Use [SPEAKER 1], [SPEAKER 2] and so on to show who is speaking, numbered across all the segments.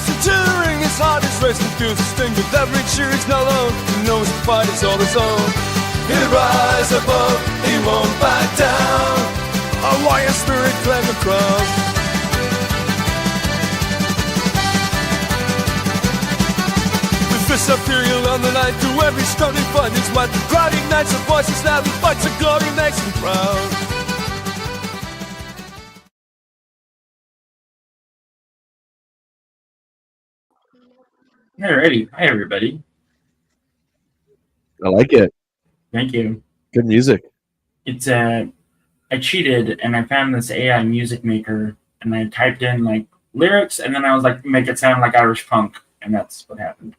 [SPEAKER 1] centurion, his heart is racing through the sting. With every cheer he's not alone, he knows the fight is all his own. He'll rise above, he won't back down. A warrior spirit claim the crown. The fists are imperial on the night. Through every storm he finds his might. The crowd ignites the voices now. He fights the glory, makes him proud.
[SPEAKER 2] Alrighty. Hi, everybody.
[SPEAKER 3] I like it.
[SPEAKER 2] Thank you.
[SPEAKER 3] Good music.
[SPEAKER 2] It's I cheated and I found this AI music maker and I typed in like lyrics and then I was like, make it sound like Irish punk, and that's what happened.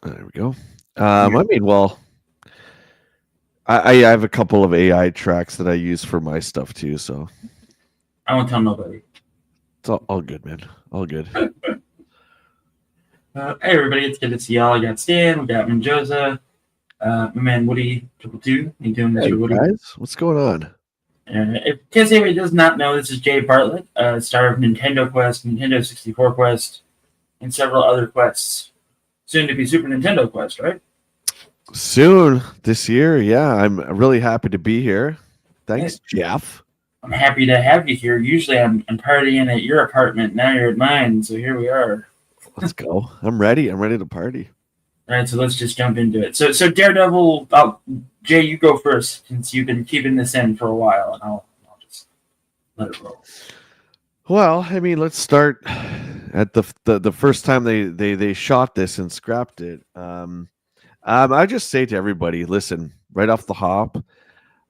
[SPEAKER 3] There we go. I mean, well, I have a couple of AI tracks that I use for my stuff too, so
[SPEAKER 2] I won't tell nobody.
[SPEAKER 3] it's all good, man. All good.
[SPEAKER 2] Hey everybody, it's good to see y'all. I got Stan, we got Menjoza, my man Woody, 222. How you doing,
[SPEAKER 3] Hey,
[SPEAKER 2] Mr. Woody?
[SPEAKER 3] guys, what's going on?
[SPEAKER 2] In case anybody does not know, this is Jay Bartlett, star of Nintendo Quest, Nintendo 64 Quest, and several other quests. Soon to be Super Nintendo Quest, right?
[SPEAKER 3] Soon this year, yeah. I'm really happy to be here. Thanks, Jeff.
[SPEAKER 2] I'm happy to have you here. Usually I'm partying at your apartment. Now you're at mine, so here we are.
[SPEAKER 3] Let's go. I'm ready. I'm ready to party.
[SPEAKER 2] All right, so let's just jump into it. So Daredevil, Jay, you go first since you've been keeping this in for a while, and I'll just let it roll.
[SPEAKER 3] Well, I mean, let's start at the first time they shot this and scrapped it. I just say to everybody, listen, right off the hop,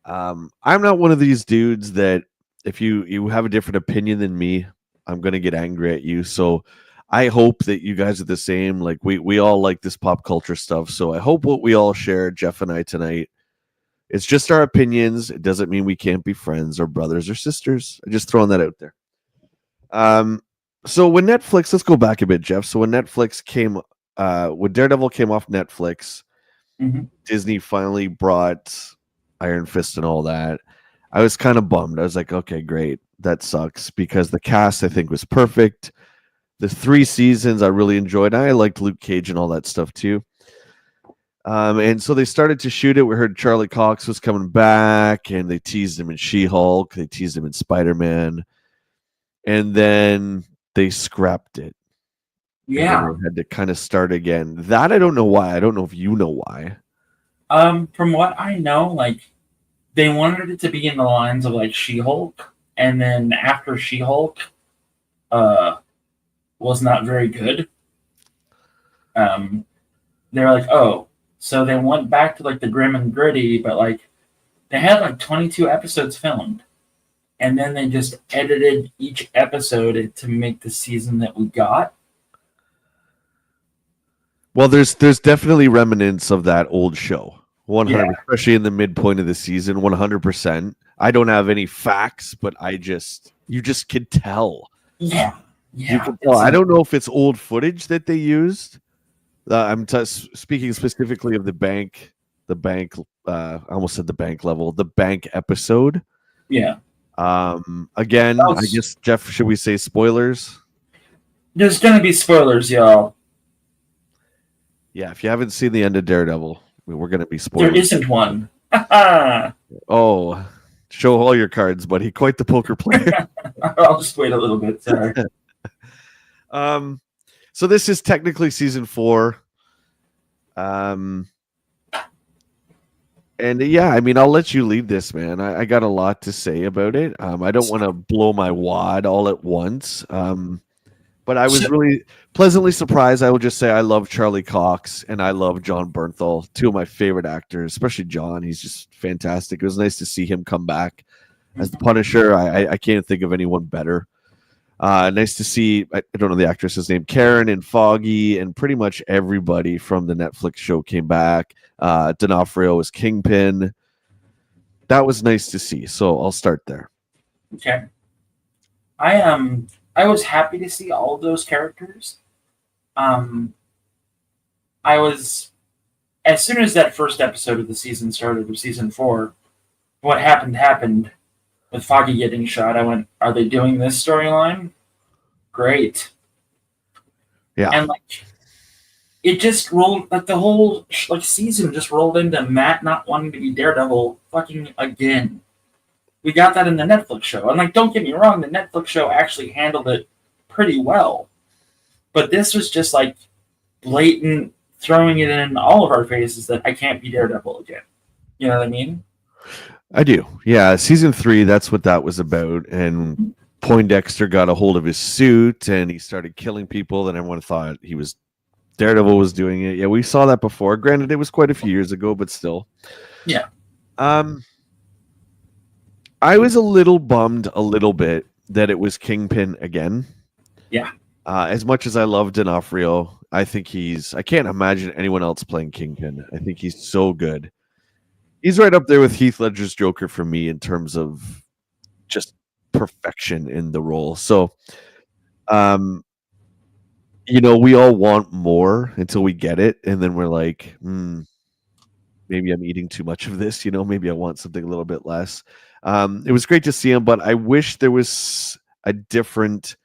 [SPEAKER 3] I'm not one of these dudes that if you have a different opinion than me, I'm gonna get angry at you. So I hope that you guys are the same. Like we all like this pop culture stuff. So I hope what we all share, Jeff and I tonight, it's just our opinions. It doesn't mean we can't be friends or brothers or sisters. I'm just throwing that out there. So when Netflix, let's go back a bit, Jeff. So when Netflix came, when Daredevil came off Netflix, Disney finally brought Iron Fist and all that. I was kind of bummed. I was like, okay, great. That sucks because the cast I think was perfect. The 3 seasons I really enjoyed. I liked Luke Cage and all that stuff too. And so they started to shoot it. We heard Charlie Cox was coming back, and they teased him in She-Hulk. They teased him in Spider-Man, and then they scrapped it.
[SPEAKER 2] Yeah,
[SPEAKER 3] and had to kind of start again. That I don't know why. I don't know if you know why.
[SPEAKER 2] From what I know, like they wanted it to be in the lines of like She-Hulk, and then after She-Hulk, was not very good. They're like, oh, so they went back to like the grim and gritty, but like they had like 22 episodes filmed, and then they just edited each episode to make the season that we got.
[SPEAKER 3] Well, there's definitely remnants of that old show. 100,
[SPEAKER 2] Yeah.
[SPEAKER 3] especially in the midpoint of the season. 100%. I don't have any facts, but you just could tell.
[SPEAKER 2] Yeah.
[SPEAKER 3] You can tell. I don't know if it's old footage that they used. I'm speaking specifically of the bank. I almost said the bank level. The bank episode.
[SPEAKER 2] Yeah.
[SPEAKER 3] Again, I guess, Jeff, should we say spoilers?
[SPEAKER 2] There's gonna be spoilers, y'all.
[SPEAKER 3] Yeah, if you haven't seen the end of Daredevil, we're gonna be spoilers.
[SPEAKER 2] There isn't one.
[SPEAKER 3] Oh, show all your cards, buddy. Quite the poker player.
[SPEAKER 2] I'll just wait a little bit. Sorry.
[SPEAKER 3] So this is technically season 4. And yeah, I mean, I'll let you lead this, man. I got a lot to say about it. I don't want to blow my wad all at once. But I was really pleasantly surprised. I will just say I love Charlie Cox and I love John Bernthal, 2 of my favorite actors, especially John. He's just fantastic. It was nice to see him come back as the Punisher. I can't think of anyone better. Nice to see, I don't know the actress's name, Karen and Foggy, and pretty much everybody from the Netflix show came back. D'Onofrio was Kingpin. That was nice to see. So I'll start there.
[SPEAKER 2] Okay. I was happy to see all of those characters. I was, as soon as that first episode of the season started, of season 4, what happened with Foggy getting shot. I went, are they doing this storyline? great.
[SPEAKER 3] Yeah.
[SPEAKER 2] And like it just rolled like the whole like season just rolled into Matt not wanting to be Daredevil fucking again. We got that in the Netflix show. And like don't get me wrong, the Netflix show actually handled it pretty well. But this was just like blatant throwing it in all of our faces that I can't be Daredevil again. You know what I mean?
[SPEAKER 3] I do. Yeah, season 3, that's what that was about. And Poindexter got a hold of his suit and he started killing people. Then everyone thought he was Daredevil was doing it. Yeah, we saw that before. Granted, it was quite a few years ago, but still.
[SPEAKER 2] Yeah.
[SPEAKER 3] I was a little bummed a little bit that it was Kingpin again.
[SPEAKER 2] Yeah.
[SPEAKER 3] As much as I love D'Onofrio, I think I can't imagine anyone else playing Kingpin. I think he's so good. He's right up there with Heath Ledger's Joker for me in terms of just perfection in the role. So, we all want more until we get it. And then we're like, maybe I'm eating too much of this. Maybe I want something a little bit less. It was great to see him, but I wish there was a different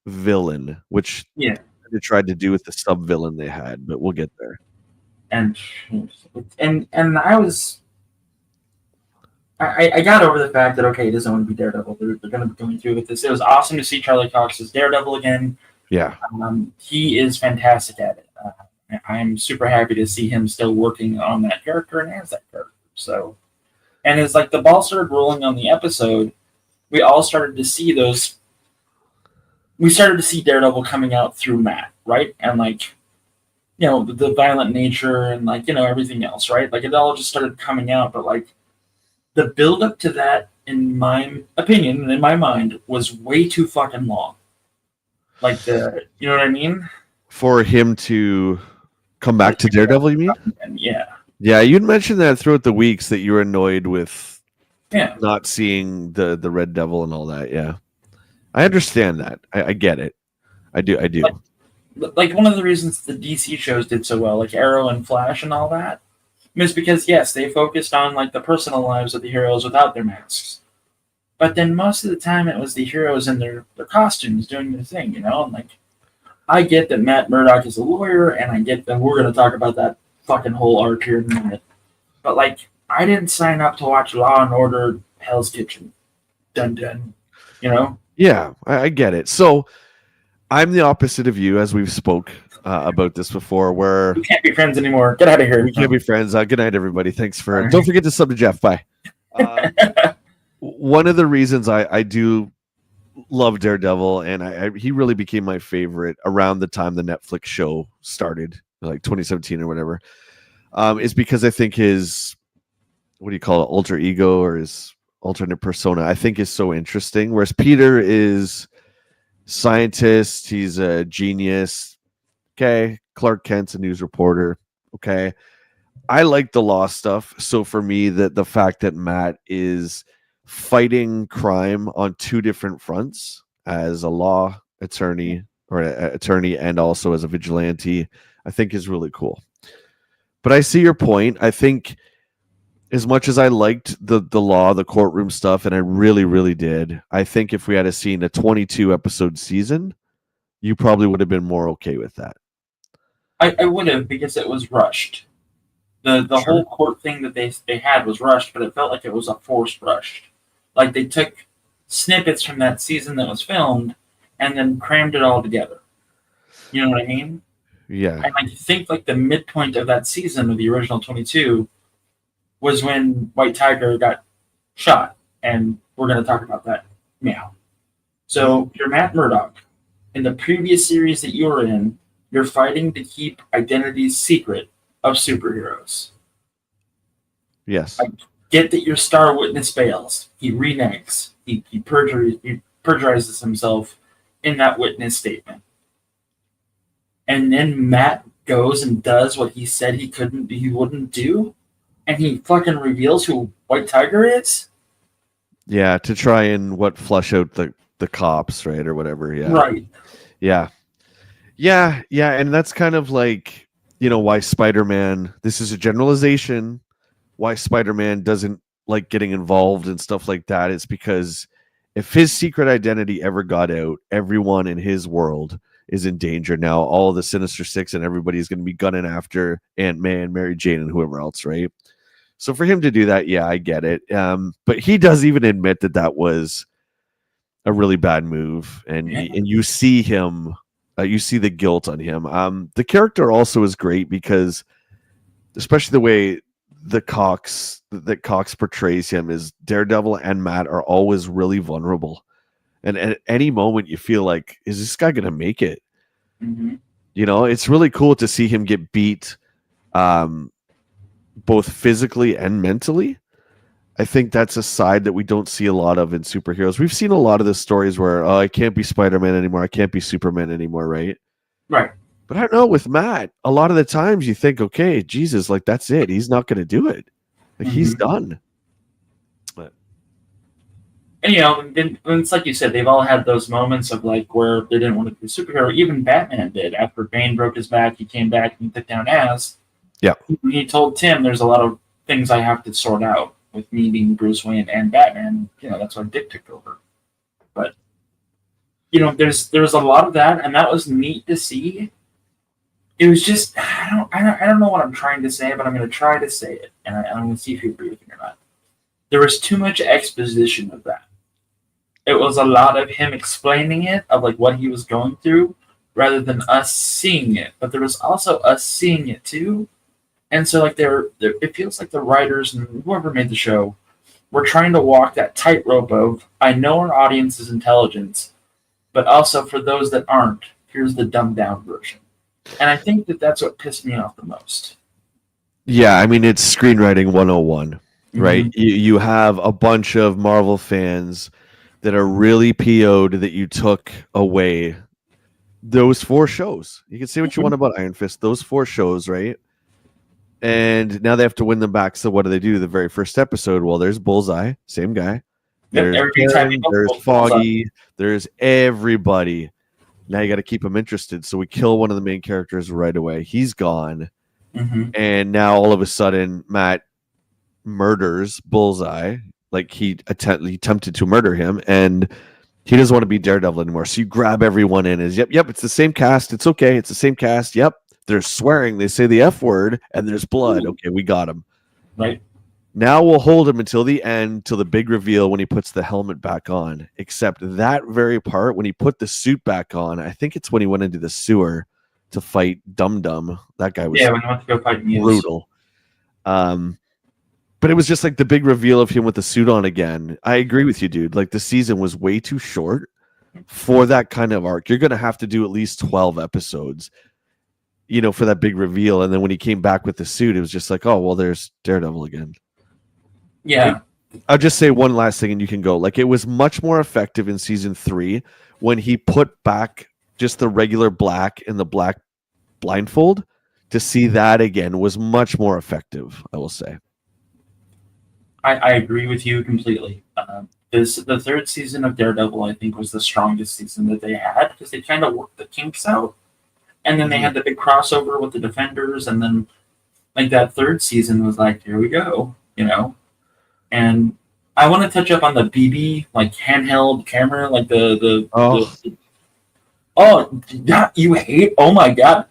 [SPEAKER 3] villain, which they tried to do with the sub villain they had, but we'll get there.
[SPEAKER 2] And I got over the fact that okay, he doesn't want to be Daredevil. They're going to be going through with this. It was awesome to see Charlie Cox as Daredevil again.
[SPEAKER 3] Yeah,
[SPEAKER 2] he is fantastic at it. I'm super happy to see him still working on that character and as that character. So, and as like the ball started rolling on the episode, we all started to see those. We started to see Daredevil coming out through Matt, right? And like, the violent nature and like, everything else, right? Like it all just started coming out, but like the build up to that, in my opinion and in my mind, was way too fucking long. Like you know what I mean?
[SPEAKER 3] For him to come back to Daredevil, you mean?
[SPEAKER 2] Yeah.
[SPEAKER 3] Yeah, you'd mentioned that throughout the weeks that you were annoyed with
[SPEAKER 2] not
[SPEAKER 3] seeing the Red Devil and all that. Yeah. I understand that. I get it. I do.
[SPEAKER 2] Like one of the reasons the DC shows did so well, like Arrow and Flash and all that, is because yes, they focused on like the personal lives of the heroes without their masks. But then most of the time it was the heroes in their costumes doing their thing, and like I get that Matt Murdock is a lawyer and I get that we're gonna talk about that fucking whole arc here in a minute. But like I didn't sign up to watch Law and Order Hell's Kitchen. Dun dun.
[SPEAKER 3] Yeah, I get it. So I'm the opposite of you, as we've spoke about this before, where
[SPEAKER 2] we can't be friends anymore. Get out of here.
[SPEAKER 3] We can't be friends. Good night, everybody. Thanks for. Don't forget to sub to Jeff. Bye. One of the reasons I do love Daredevil, and he really became my favorite around the time the Netflix show started, like 2017 or whatever, is because I think his, what do you call it, alter ego or his alternate persona, I think is so interesting. Whereas Peter is scientist, he's a genius. Okay, Clark Kent's a news reporter. Okay, I like the law stuff. So for me, the fact that Matt is fighting crime on two different fronts as a law attorney or an attorney and also as a vigilante, I think is really cool. But I see your point. I think as much as I liked the law, the courtroom stuff, and I really, really did, I think if we had seen a 22 episode season, you probably would have been more okay with that.
[SPEAKER 2] I would have, because it was rushed. The
[SPEAKER 3] Sure.
[SPEAKER 2] whole court thing that they had was rushed, but it felt like it was a forced rush. Like they took snippets from that season that was filmed and then crammed it all together. You know what I mean?
[SPEAKER 3] Yeah.
[SPEAKER 2] And I think like the midpoint of that season of the original 22 was when White Tiger got shot, and we're going to talk about that now. So you're Matt Murdock. In the previous series that you were in, you're fighting to keep identities secret of superheroes.
[SPEAKER 3] Yes.
[SPEAKER 2] I get that your star witness fails. He reneges. He perjurizes himself in that witness statement. And then Matt goes and does what he said he wouldn't do, and he fucking reveals who White Tiger is?
[SPEAKER 3] Yeah, to try and flush out the cops, right, or whatever. Yeah.
[SPEAKER 2] Right.
[SPEAKER 3] Yeah. Yeah, and that's kind of like, why Spider-Man, this is a generalization, why Spider-Man doesn't like getting involved and stuff like that. It's because If his secret identity ever got out, everyone in his world is in danger now. All the Sinister Six and everybody is going to be gunning after Ant-Man, Mary Jane, and whoever else, right? So for him to do that, yeah, I get it. But he does even admit that that was a really bad move, and you see him, you see the guilt on him. The character also is great because, especially the way that Cox portrays him, is Daredevil and Matt are always really vulnerable, and at any moment you feel like, is this guy gonna make it?
[SPEAKER 2] Mm-hmm.
[SPEAKER 3] You know, it's really cool to see him get beat, both physically and mentally. I think that's a side that we don't see a lot of in superheroes. We've seen a lot of the stories where, oh, I can't be Spider-Man anymore, I can't be Superman anymore, right?
[SPEAKER 2] Right.
[SPEAKER 3] But I don't know, with Matt, a lot of the times you think, okay, Jesus, like that's it. He's not going to do it. Like he's done. But.
[SPEAKER 2] And it's like you said, they've all had those moments of like where they didn't want to be a superhero. Even Batman did. After Bane broke his back, he came back and took down Az.
[SPEAKER 3] Yeah. He
[SPEAKER 2] told Tim, there's a lot of things I have to sort out with me being Bruce Wayne and Batman. That's why Dick took over. But there's a lot of that, and that was neat to see. It was just I don't know what I'm trying to say, but I'm going to try to say it, and I'm going to see if you agree with me or not. There was too much exposition of that. It was a lot of him explaining it, of like what he was going through, rather than us seeing it. But there was also us seeing it too, and so like it feels like the writers and whoever made the show were trying to walk that tightrope of, I know our audience is intelligent, but also for those that aren't, here's the dumbed down version. And I think that's what pissed me off the most.
[SPEAKER 3] Yeah, I mean, it's screenwriting 101, right? Mm-hmm. You have a bunch of Marvel fans that are really PO'd that you took away those 4 shows. You can say what you want about Iron Fist, those 4 shows, right? And now they have to win them back. So what do? The very first episode, well, there's Bullseye, same guy. There's Foggy. There's everybody. Now you got to keep them interested. So we kill one of the main characters right away. He's gone. Mm-hmm. And now all of a sudden, Matt murders Bullseye. Like he attempted to murder him, and he doesn't want to be Daredevil anymore. So you grab everyone in as, yep, it's the same cast. It's okay. It's the same cast. Yep. They're swearing. They say the F word, and there's blood. Okay, we got him.
[SPEAKER 2] Right.
[SPEAKER 3] Now we'll hold him until the end, till the big reveal when he puts the helmet back on. Except that very part, when he put the suit back on, I think it's when he went into the sewer to fight Dum Dum. That guy was
[SPEAKER 2] when he went to go fight Muse.
[SPEAKER 3] Brutal. But it was just like the big reveal of him with the suit on again. I agree with you, dude. Like the season was way too short for that kind of arc. You're going to have to do at least 12 episodes, for that big reveal. And then when he came back with the suit, it was just like, oh, well, there's Daredevil again.
[SPEAKER 2] Yeah.
[SPEAKER 3] I'll just say one last thing and you can go. Like it was much more effective in season 3 when he put back just the regular black and the black blindfold. To see that again was much more effective, I will say.
[SPEAKER 2] I agree with you completely. The third season of Daredevil, I think, was the strongest season that they had because they kind of worked the kinks out. And then they had the big crossover with the Defenders. And then like that third season was like, here we go, And I want to touch up on the BB, like handheld camera, like you hate, oh my God.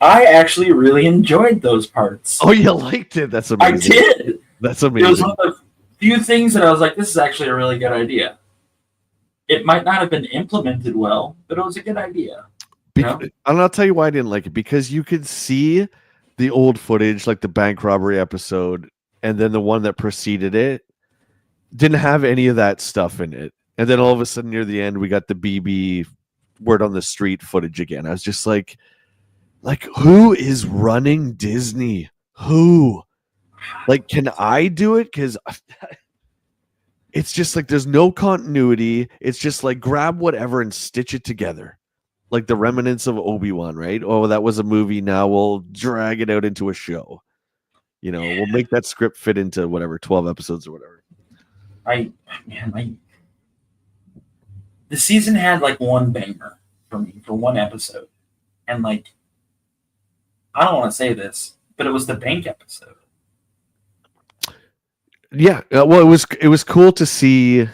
[SPEAKER 2] I actually really enjoyed those parts.
[SPEAKER 3] Oh, you liked it? That's amazing.
[SPEAKER 2] I did.
[SPEAKER 3] That's amazing.
[SPEAKER 2] It was one of the few things that I was like, this is actually a really good idea. It might not have been implemented well, but it was a good idea.
[SPEAKER 3] And I'll tell you why I didn't like it. Because you could see the old footage, like the bank robbery episode, and then the one that preceded it didn't have any of that stuff in it. And then all of a sudden near the end, we got the BB word on the street footage again. I was just like, who is running Disney? Who? Like, can I do it? Because it's just like there's no continuity. It's just like grab whatever and stitch it together. Like the remnants of Obi-Wan, right? Oh, that was a movie. Now we'll drag it out into a show. We'll make that script fit into whatever, 12 episodes or whatever.
[SPEAKER 2] The season had like one banger for me for one episode. And like, I don't want to say this, but it was the bank episode.
[SPEAKER 3] Yeah, well, it was cool to see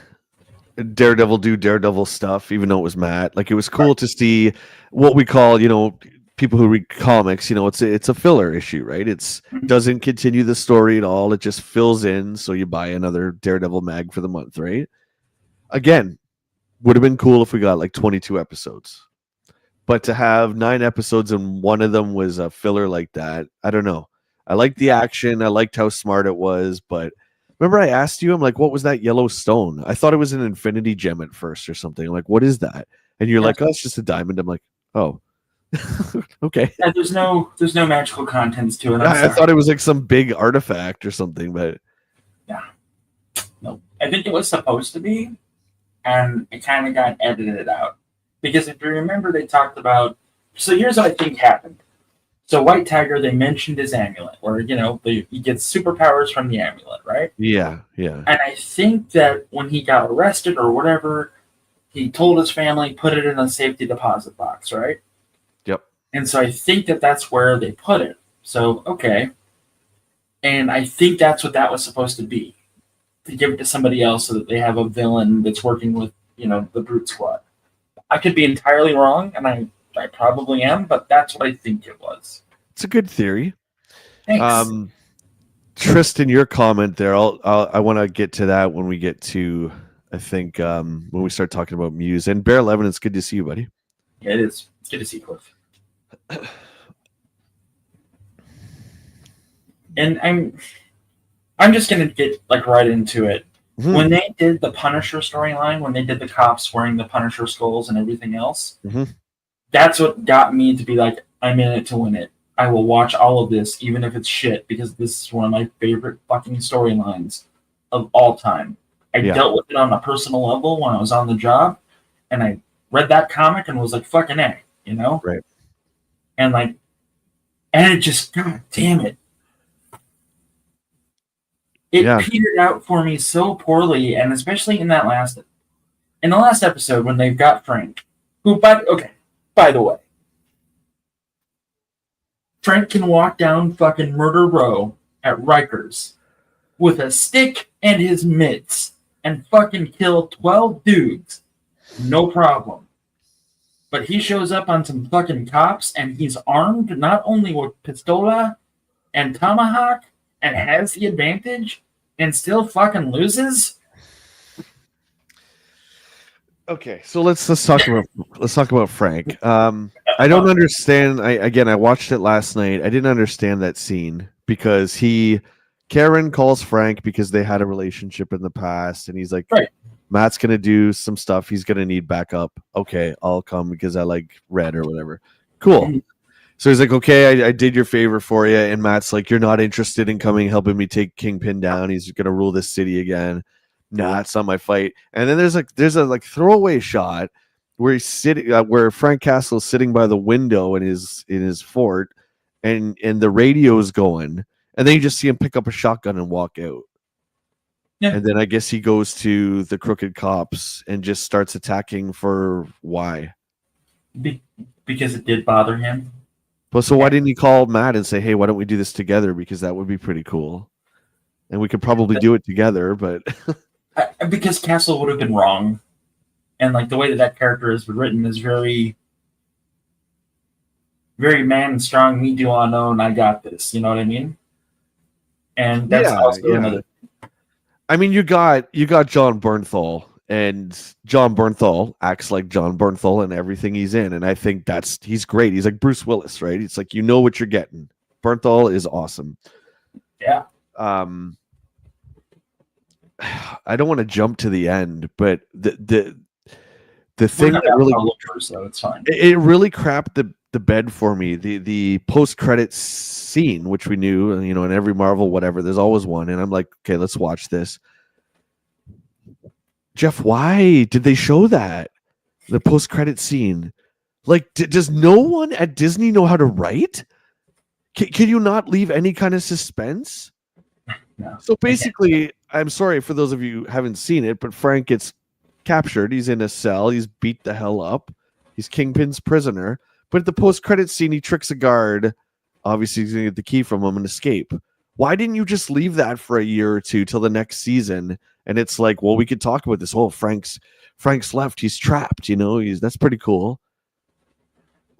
[SPEAKER 3] Daredevil do Daredevil stuff, even though it was Matt. Like, it was cool to see what we call, people who read comics, it's a filler issue, right? It's doesn't continue the story at all. It just fills in, so you buy another Daredevil mag for the month, right? Again, would have been cool if we got like 22 episodes. But to have 9 episodes and one of them was a filler like that, I don't know. I liked the action. I liked how smart it was. But remember I asked you, I'm like, what was that yellow stone? I thought it was an infinity gem at first or something. I'm like, what is that? And you're like, oh, it's just a diamond. I'm like, oh, okay.
[SPEAKER 2] Yeah, there's no magical contents to it.
[SPEAKER 3] I thought it was like some big artifact or something, but
[SPEAKER 2] no. I think it was supposed to be, and it kind of got edited out. Because if you remember, they talked about... So here's what I think happened. So White Tiger, they mentioned his amulet, where, he gets superpowers from the amulet, right?
[SPEAKER 3] Yeah.
[SPEAKER 2] And I think that when he got arrested or whatever, he told his family, put it in a safety deposit box, right?
[SPEAKER 3] Yep.
[SPEAKER 2] And so I think that that's where they put it. So, okay. And I think that's what that was supposed to be. To give it to somebody else so that they have a villain that's working with, the Brute Squad. I could be entirely wrong, and I probably am, but that's what I think it was.
[SPEAKER 3] It's a good theory.
[SPEAKER 2] Thanks.
[SPEAKER 3] Tristan, your comment there, I want to get to that when we get to, I think, when we start talking about Muse. And Bear 11, it's good to see you, buddy.
[SPEAKER 2] Yeah, it is. It's good to see Cliff. And I'm just gonna get right into it. Mm-hmm. When they did the Punisher storyline, when they did the cops wearing the Punisher skulls and everything else, that's what got me to be like, I'm in it to win it. I will watch all of this, even if it's shit, because this is one of my favorite fucking storylines of all time. I dealt with it on a personal level when I was on the job, and I read that comic and was like, fucking A,
[SPEAKER 3] Right.
[SPEAKER 2] And and it just, god damn it. It petered out for me so poorly, and especially in the last episode when they've got Frank, who, by the way, Frank can walk down fucking Murder Row at Rikers with a stick and his mitts and fucking kill 12 dudes. No problem. But he shows up on some fucking cops and he's armed not only with pistola and tomahawk and has the advantage and still fucking loses.
[SPEAKER 3] Okay, so let's talk about Frank. I don't understand. I watched it last night. I didn't understand that scene because Karen calls Frank because they had a relationship in the past, and he's like,
[SPEAKER 2] right.
[SPEAKER 3] Matt's gonna do some stuff. He's gonna need backup. Okay, I'll come because I like red or whatever. Cool. Mm-hmm. So he's like, okay, I did your favor for you, and Matt's like, you're not interested in coming helping me take Kingpin down. He's gonna rule this city again. Nah, it's not my fight. And then there's a throwaway shot where he's sitting, where Frank Castle's sitting by the window in his fort, and the radio's going, and then you just see him pick up a shotgun and walk out. Yeah. And then I guess he goes to the crooked cops and just starts attacking for why?
[SPEAKER 2] Because it did bother him.
[SPEAKER 3] Well, so why didn't he call Matt and say, hey, why don't we do this together? Because that would be pretty cool. And we could probably do it together, but...
[SPEAKER 2] because Castle would have been wrong. And the way that character is written is very, very man and strong, me do I know, and I got this. You know what I mean? And that's also another...
[SPEAKER 3] I mean, you got John Bernthal, and John Bernthal acts like John Bernthal in everything he's in, and I think he's great. He's like Bruce Willis, right? It's like you know what you're getting. Bernthal is awesome.
[SPEAKER 2] Yeah.
[SPEAKER 3] I don't want to jump to the end, but the thing that really
[SPEAKER 2] so it's fine.
[SPEAKER 3] It really crapped the bed for me. The post credits scene, which we knew, in every Marvel whatever, there's always one, and I'm like, okay, let's watch this. Jeff, why did they show that? The post credit scene, does no one at Disney know how to write? Can you not leave any kind of suspense?
[SPEAKER 2] No,
[SPEAKER 3] so basically, I'm sorry for those of you who haven't seen it, but Frank gets captured. He's in a cell. He's beat the hell up. He's Kingpin's prisoner. But at the post-credit scene, he tricks a guard. Obviously, he's going to get the key from him and escape. Why didn't you just leave that for a year or two till the next season And it's like, well, we could talk about this. Oh, Frank's left. He's trapped. That's pretty cool.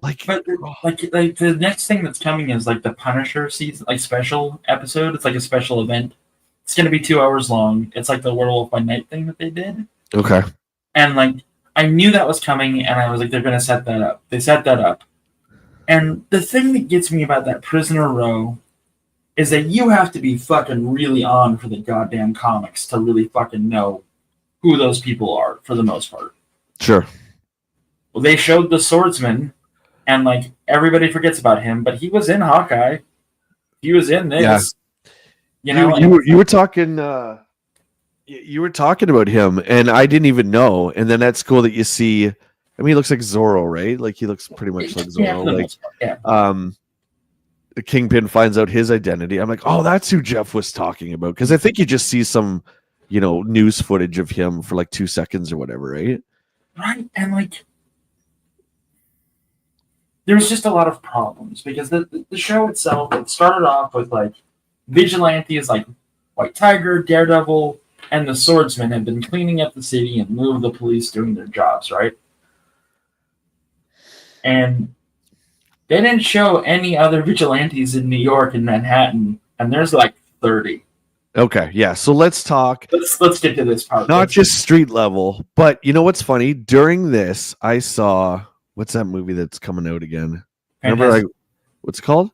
[SPEAKER 2] But the next thing that's coming is like the Punisher season, like special episode. It's like a special event. It's gonna be 2 hours long. It's like the Werewolf by Night thing that they did.
[SPEAKER 3] Okay.
[SPEAKER 2] And like I knew that was coming, and I was like, they're gonna set that up. They set that up. And the thing that gets me about that Prisoner Row is that you have to be fucking really on for the goddamn comics to really fucking know who those people are for the most part.
[SPEAKER 3] Sure.
[SPEAKER 2] Well, they showed the swordsman. And like everybody forgets about him, but he was in Hawkeye. He was in this.
[SPEAKER 3] Yeah. You were talking. You were talking about him, and I didn't even know. And then that's cool that you see. I mean, he looks like Zorro, right? Like he looks pretty much like Zorro. The Kingpin finds out his identity. I'm like, oh, that's who Jeff was talking about. Because I think you just see some, news footage of him for like 2 seconds or whatever, right?
[SPEAKER 2] Right, and like. There's just a lot of problems because the show itself, it started off with like vigilantes like White Tiger, Daredevil, and the Swordsman have been cleaning up the city and move the police doing their jobs, right? And they didn't show any other vigilantes in New York and Manhattan, and there's like 30.
[SPEAKER 3] Okay, yeah. So let's talk.
[SPEAKER 2] Let's get to this part.
[SPEAKER 3] Not just street level, but you know what's funny? During this, I saw. What's that movie that's coming out again? Remember, what's it called?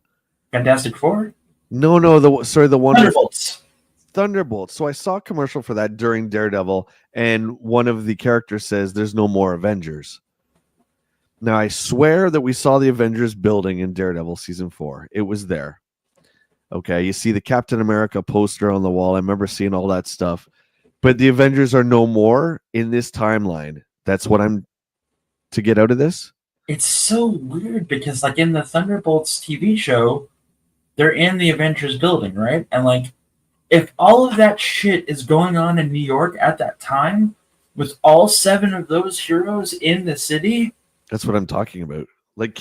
[SPEAKER 2] Fantastic Four?
[SPEAKER 3] No, the one
[SPEAKER 2] Thunderbolts.
[SPEAKER 3] Thunderbolts. So I saw a commercial for that during Daredevil, and one of the characters says, "There's no more Avengers." Now I swear that we saw the Avengers building in Daredevil season 4. It was there. Okay, you see the Captain America poster on the wall. I remember seeing all that stuff, but the Avengers are no more in this timeline. That's what I'm to get out of this.
[SPEAKER 2] It's so weird because like in the Thunderbolts TV show, they're in the Avengers building, right? And like if all of that shit is going on in New York at that time with all 7 of those heroes in the city,
[SPEAKER 3] that's what I'm talking about. Like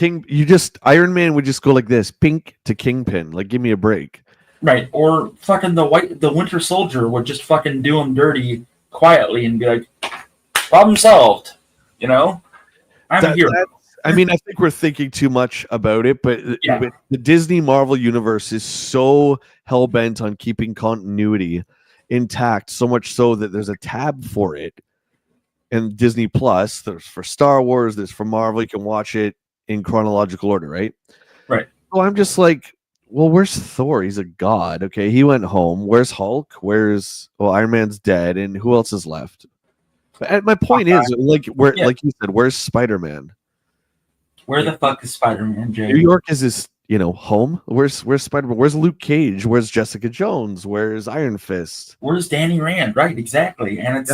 [SPEAKER 3] Iron Man would just go like this, pink to Kingpin. Like, give me a break.
[SPEAKER 2] Right. Or fucking the Winter Soldier would just fucking do him dirty quietly and be like, problem solved, I'm a hero.
[SPEAKER 3] I mean, I think we're thinking too much about it, but the Disney Marvel universe is so hell-bent on keeping continuity intact, so much so that there's a tab for it. And Disney Plus, there's for Star Wars, there's for Marvel, you can watch it in chronological order, right?
[SPEAKER 2] Right.
[SPEAKER 3] So I'm just like, well, where's Thor? He's a god. Okay, he went home. Where's Hulk? Iron Man's dead, and who else is left? But my point is, like like you said, where's Spider-Man?
[SPEAKER 2] Where the fuck is Spider-Man, Jay?
[SPEAKER 3] New York is his, home. Where's Spider-Man? Where's Luke Cage? Where's Jessica Jones? Where's Iron Fist?
[SPEAKER 2] Where's Danny Rand? Right, exactly. And it's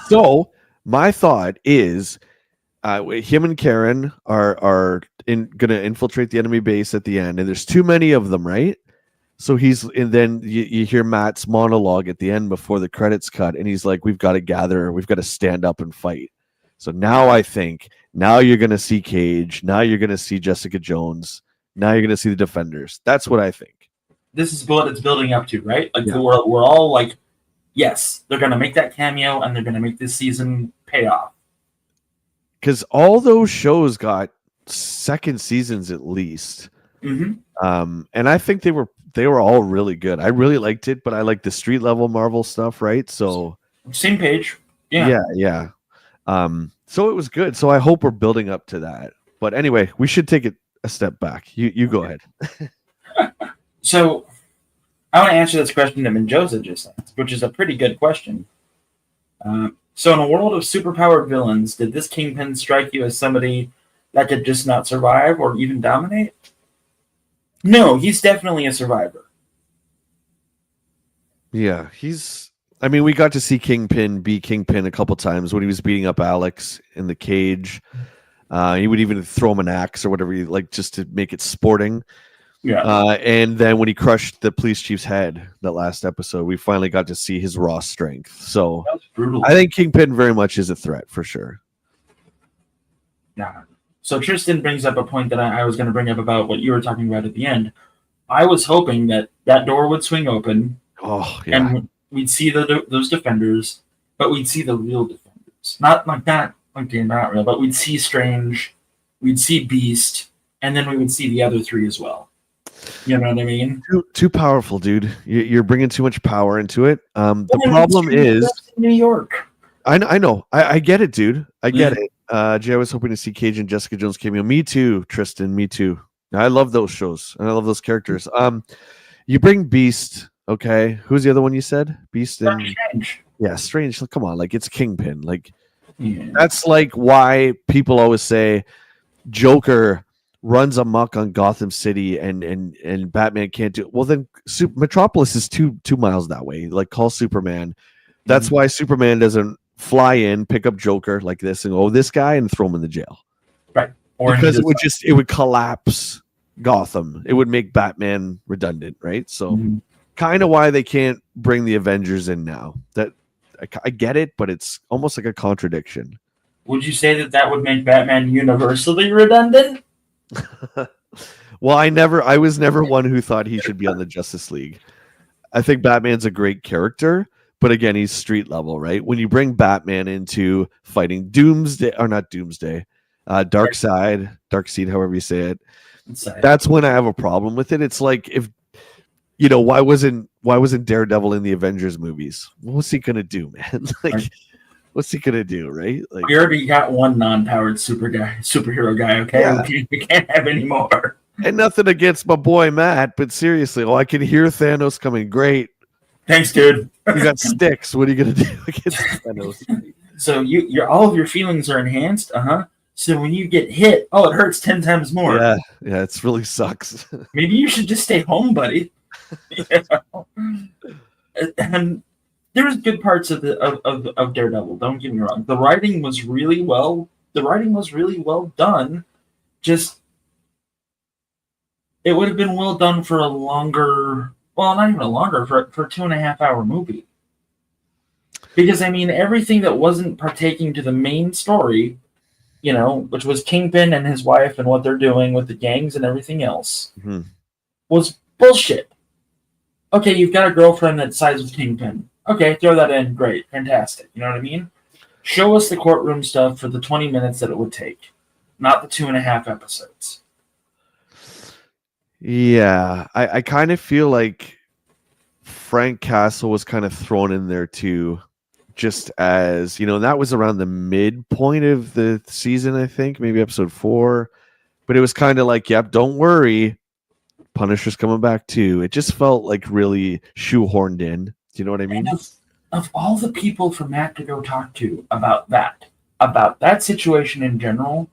[SPEAKER 3] So my thought is, him and Karen are gonna infiltrate the enemy base at the end, and there's too many of them, right? So and then you hear Matt's monologue at the end before the credits cut, and he's like, we've got to gather, we've got to stand up and fight. So now I think, now you're going to see Cage, now you're going to see Jessica Jones, now you're going to see the Defenders. That's what I think.
[SPEAKER 2] This is what it's building up to, right? Like we're all like, yes, they're going to make that cameo, and they're going to make this season pay off.
[SPEAKER 3] Because all those shows got second seasons at least.
[SPEAKER 2] Mm-hmm.
[SPEAKER 3] And I think they were all really good. I really liked it, but I like the street level Marvel stuff, right? So
[SPEAKER 2] same page. Yeah.
[SPEAKER 3] So it was good. So I hope we're building up to that. But anyway, we should take it a step back. You go ahead.
[SPEAKER 2] So I want to answer this question that Menjoza just asked, which is a pretty good question. So in a world of superpowered villains, did this Kingpin strike you as somebody that could just not survive or even dominate? No, he's definitely a survivor.
[SPEAKER 3] Yeah, we got to see Kingpin be Kingpin a couple times when he was beating up Alex in the cage. He would even throw him an axe or whatever, just to make it sporting.
[SPEAKER 2] Yeah.
[SPEAKER 3] And then when he crushed the police chief's head, that last episode, we finally got to see his raw strength. So
[SPEAKER 2] that's brutal.
[SPEAKER 3] I think Kingpin very much is a threat for sure.
[SPEAKER 2] Yeah. So Tristan brings up a point that I was going to bring up about what you were talking about at the end. I was hoping that door would swing open.
[SPEAKER 3] Oh, yeah.
[SPEAKER 2] we'd see those defenders, but we'd see the real defenders. Not like that, okay, not real, but we'd see Strange, we'd see Beast, and then we would see the other three as well. You know what I mean?
[SPEAKER 3] Too powerful, dude. You're bringing too much power into it. The problem is
[SPEAKER 2] New York.
[SPEAKER 3] I know. I get it, dude. I get it. Jay, I was hoping to see Cage and Jessica Jones cameo. Me too, Tristan. Me too. I love those shows and I love those characters. You bring Beast. Okay, who's the other one you said? Beast and
[SPEAKER 2] Strange.
[SPEAKER 3] Yeah, Strange. Come on, like it's Kingpin. Like that's like why people always say Joker runs amok on Gotham City and Batman can't do it. Well, then Metropolis is two miles that way. Like call Superman. That's why Superman doesn't fly in, pick up Joker like this, and go this guy and throw him in the jail.
[SPEAKER 2] Right. Or
[SPEAKER 3] because it would collapse Gotham. It would make Batman redundant, right? So kind of why they can't bring the Avengers in now. That I get it, but it's almost like a contradiction.
[SPEAKER 2] Would you say that would make Batman universally redundant?
[SPEAKER 3] Well, I was never one who thought he should be on the Justice League. I think Batman's a great character, but again, he's street level, right? When you bring Batman into fighting Doomsday, or not Doomsday, Darkseid, however you say it, that's when I have a problem with it. It's like if why wasn't Daredevil in the Avengers movies? What's he gonna do, man? Like, what's he gonna do, right? Like,
[SPEAKER 2] we already got one non-powered superhero guy. Okay, yeah. we can't have any more.
[SPEAKER 3] And nothing against my boy Matt, but seriously, I can hear Thanos coming. Great,
[SPEAKER 2] thanks, dude.
[SPEAKER 3] You got sticks. What are you gonna do against Thanos?
[SPEAKER 2] So all of your feelings are enhanced. So when you get hit, it hurts 10 times more.
[SPEAKER 3] Yeah, it really sucks.
[SPEAKER 2] Maybe you should just stay home, buddy. And there was good parts of Daredevil. Don't get me wrong. The writing was really well done. Just it would have been well done for a longer. Well, not even a longer for a 2.5 hour movie. Because everything that wasn't partaking to the main story, which was Kingpin and his wife and what they're doing with the gangs and everything else, was bullshit. Okay, you've got a girlfriend that sides with Kingpin. Okay, throw that in. Great. Fantastic. You know what I mean? Show us the courtroom stuff for the 20 minutes that it would take, not the 2.5 episodes.
[SPEAKER 3] Yeah, I kind of feel like Frank Castle was kind of thrown in there too, just as, that was around the midpoint of the season, I think, maybe episode 4. But it was kind of like, yep, don't worry. Punisher's coming back too. It just felt like really shoehorned in. Do you know what I mean?
[SPEAKER 2] Of all the people for Matt to go talk to about that situation in general,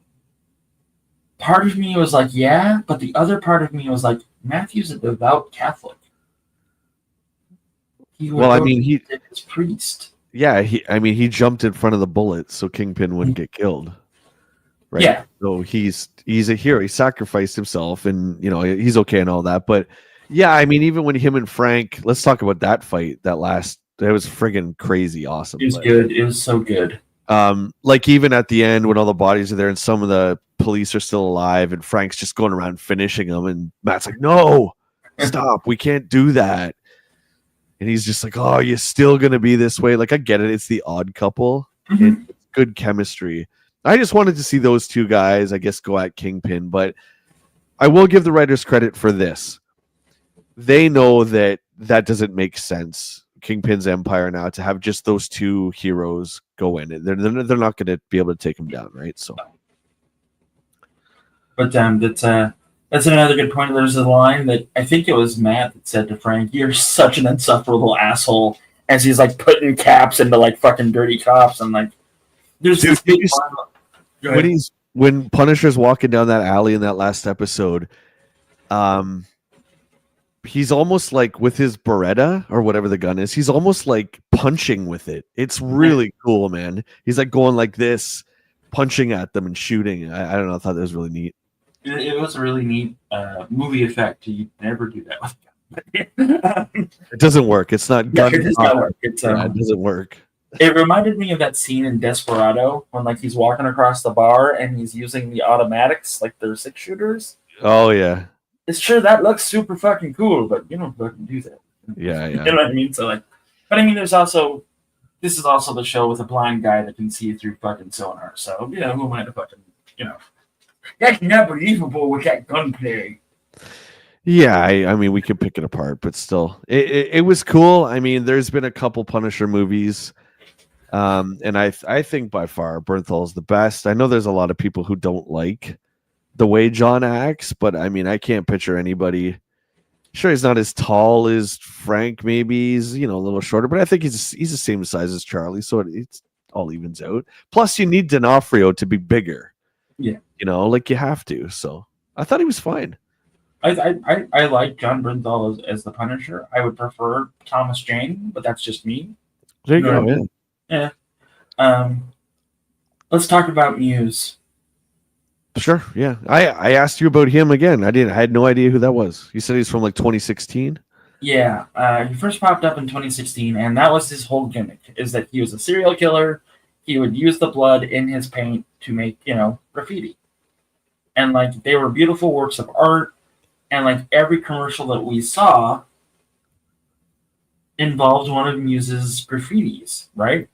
[SPEAKER 2] part of me was like, yeah, but the other part of me was like, Matthew's a devout Catholic. He his priest.
[SPEAKER 3] Yeah, he jumped in front of the bullets so Kingpin wouldn't get killed. Right.
[SPEAKER 2] Yeah.
[SPEAKER 3] So he's a hero. He sacrificed himself, and he's okay and all that. But yeah, even when him and Frank, let's talk about that fight. That was friggin' crazy, awesome.
[SPEAKER 2] It was good. It was so good.
[SPEAKER 3] Like even at the end when all the bodies are there and some of the police are still alive, and Frank's just going around finishing them, and Matt's like, "No, stop! We can't do that." And he's just like, "Oh, you're still gonna be this way." Like I get it. It's the odd couple. It's good chemistry. I just wanted to see those two guys, I guess, go at Kingpin, but I will give the writers credit for this. They know that doesn't make sense. Kingpin's empire now to have just those two heroes go in. They're not going to be able to take him down, right? So,
[SPEAKER 2] but that's another good point. There's a line that I think it was Matt that said to Frank, "You're such an insufferable asshole," as he's like putting caps into like fucking dirty cops and like. There's this big
[SPEAKER 3] when Punisher's walking down that alley in that last episode, he's almost like with his Beretta or whatever the gun is, he's almost like punching with it. It's really cool, man. He's like going like this, punching at them and shooting. I don't know. I thought that was really neat.
[SPEAKER 2] It was a really neat movie effect. You never do that with
[SPEAKER 3] it doesn't work. It's not gun.
[SPEAKER 2] It does not work. It
[SPEAKER 3] doesn't work.
[SPEAKER 2] It reminded me of that scene in Desperado when like he's walking across the bar and he's using the automatics, like they're 6-shooters.
[SPEAKER 3] Oh yeah.
[SPEAKER 2] It's sure that looks super fucking cool, but you don't fucking do that.
[SPEAKER 3] Yeah.
[SPEAKER 2] You know what I mean? So like But I mean, this is also the show with a blind guy that can see through fucking sonar. So who am I to fucking That's not believable with that gunplay.
[SPEAKER 3] Yeah, I mean, we could pick it apart, but still, it was cool. I mean, there's been a couple Punisher movies, and I think by far Bernthal's the best. I know there's a lot of people who don't like the way John acts, but I mean, I can't picture anybody. Sure, he's not as tall as Frank. Maybe he's a little shorter, but I think he's the same size as Charlie, so it's all evens out. Plus, you need D'Onofrio to be bigger.
[SPEAKER 2] Yeah,
[SPEAKER 3] like you have to. So I thought he was fine.
[SPEAKER 2] I like John Bernthal as the Punisher. I would prefer Thomas Jane, but that's just me.
[SPEAKER 3] There you go. Yeah.
[SPEAKER 2] Let's talk about Muse.
[SPEAKER 3] Sure. Yeah. I asked you about him again. I had no idea who that was. You said he's from like 2016.
[SPEAKER 2] Yeah. He first popped up in 2016, and that was his whole gimmick: is that he was a serial killer. He would use the blood in his paint to make graffiti, and like they were beautiful works of art. And like every commercial that we saw involved one of Muse's graffitis, right?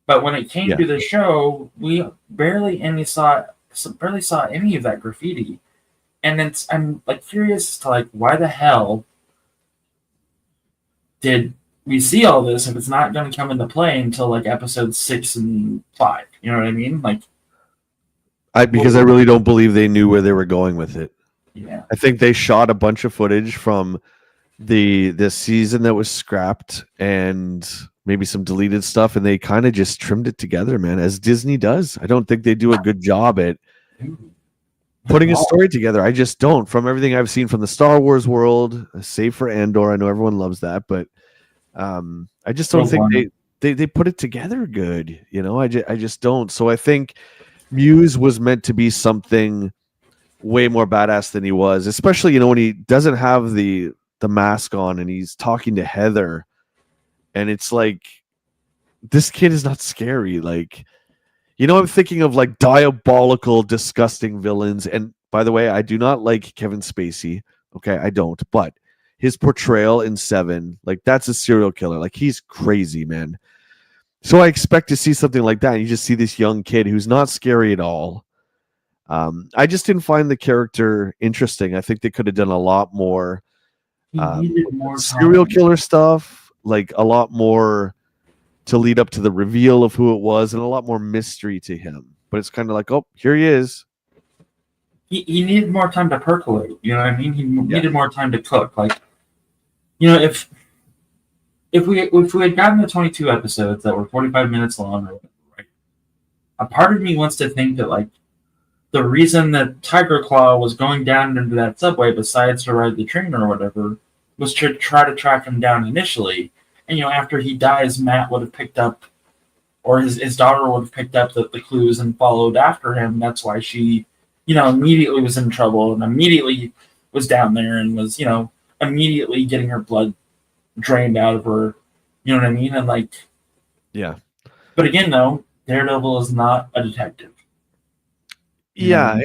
[SPEAKER 2] But when it came to the show, we barely saw any of that graffiti. And I'm like curious as to like why the hell did we see all this if it's not going to come into play until like episode 6 and 5? You know what I mean? Like,
[SPEAKER 3] because I really don't believe they knew where they were going with it.
[SPEAKER 2] Yeah,
[SPEAKER 3] I think they shot a bunch of footage from this season that was scrapped and maybe some deleted stuff, and they kind of just trimmed it together, man, as Disney does. I don't think they do a good job at putting a story together. I just don't. From everything I've seen from the Star Wars world, save for Andor, I know everyone loves that, but I just don't think they put it together good. I just don't. So I think Muse was meant to be something way more badass than he was, especially when he doesn't have the mask on and he's talking to Heather, and it's like, this kid is not scary. Like, I'm thinking of like diabolical, disgusting villains. And by the way, I do not like Kevin Spacey. Okay, I don't. But his portrayal in Seven, like, that's a serial killer. Like, he's crazy, man. So I expect to see something like that. And you just see this young kid who's not scary at all. I just didn't find the character interesting. I think they could have done a lot more, serial killer stuff, like a lot more to lead up to the reveal of who it was, and a lot more mystery to him. But it's kind of like, oh, here he is.
[SPEAKER 2] He needed more time to percolate. You know what I mean? He needed more time to cook. Like, if we had gotten the 22 episodes that were 45 minutes long, right, a part of me wants to think that like the reason that Tiger Claw was going down into that subway, besides to ride the train or whatever, was to try to track him down initially. And after he dies, Matt would have picked up, or his daughter would have picked up the clues and followed after him. That's why she, immediately was in trouble and immediately was down there and was, immediately getting her blood drained out of her. You know what I mean? And like,
[SPEAKER 3] yeah.
[SPEAKER 2] But again, though, Daredevil is not a detective.
[SPEAKER 3] Yeah,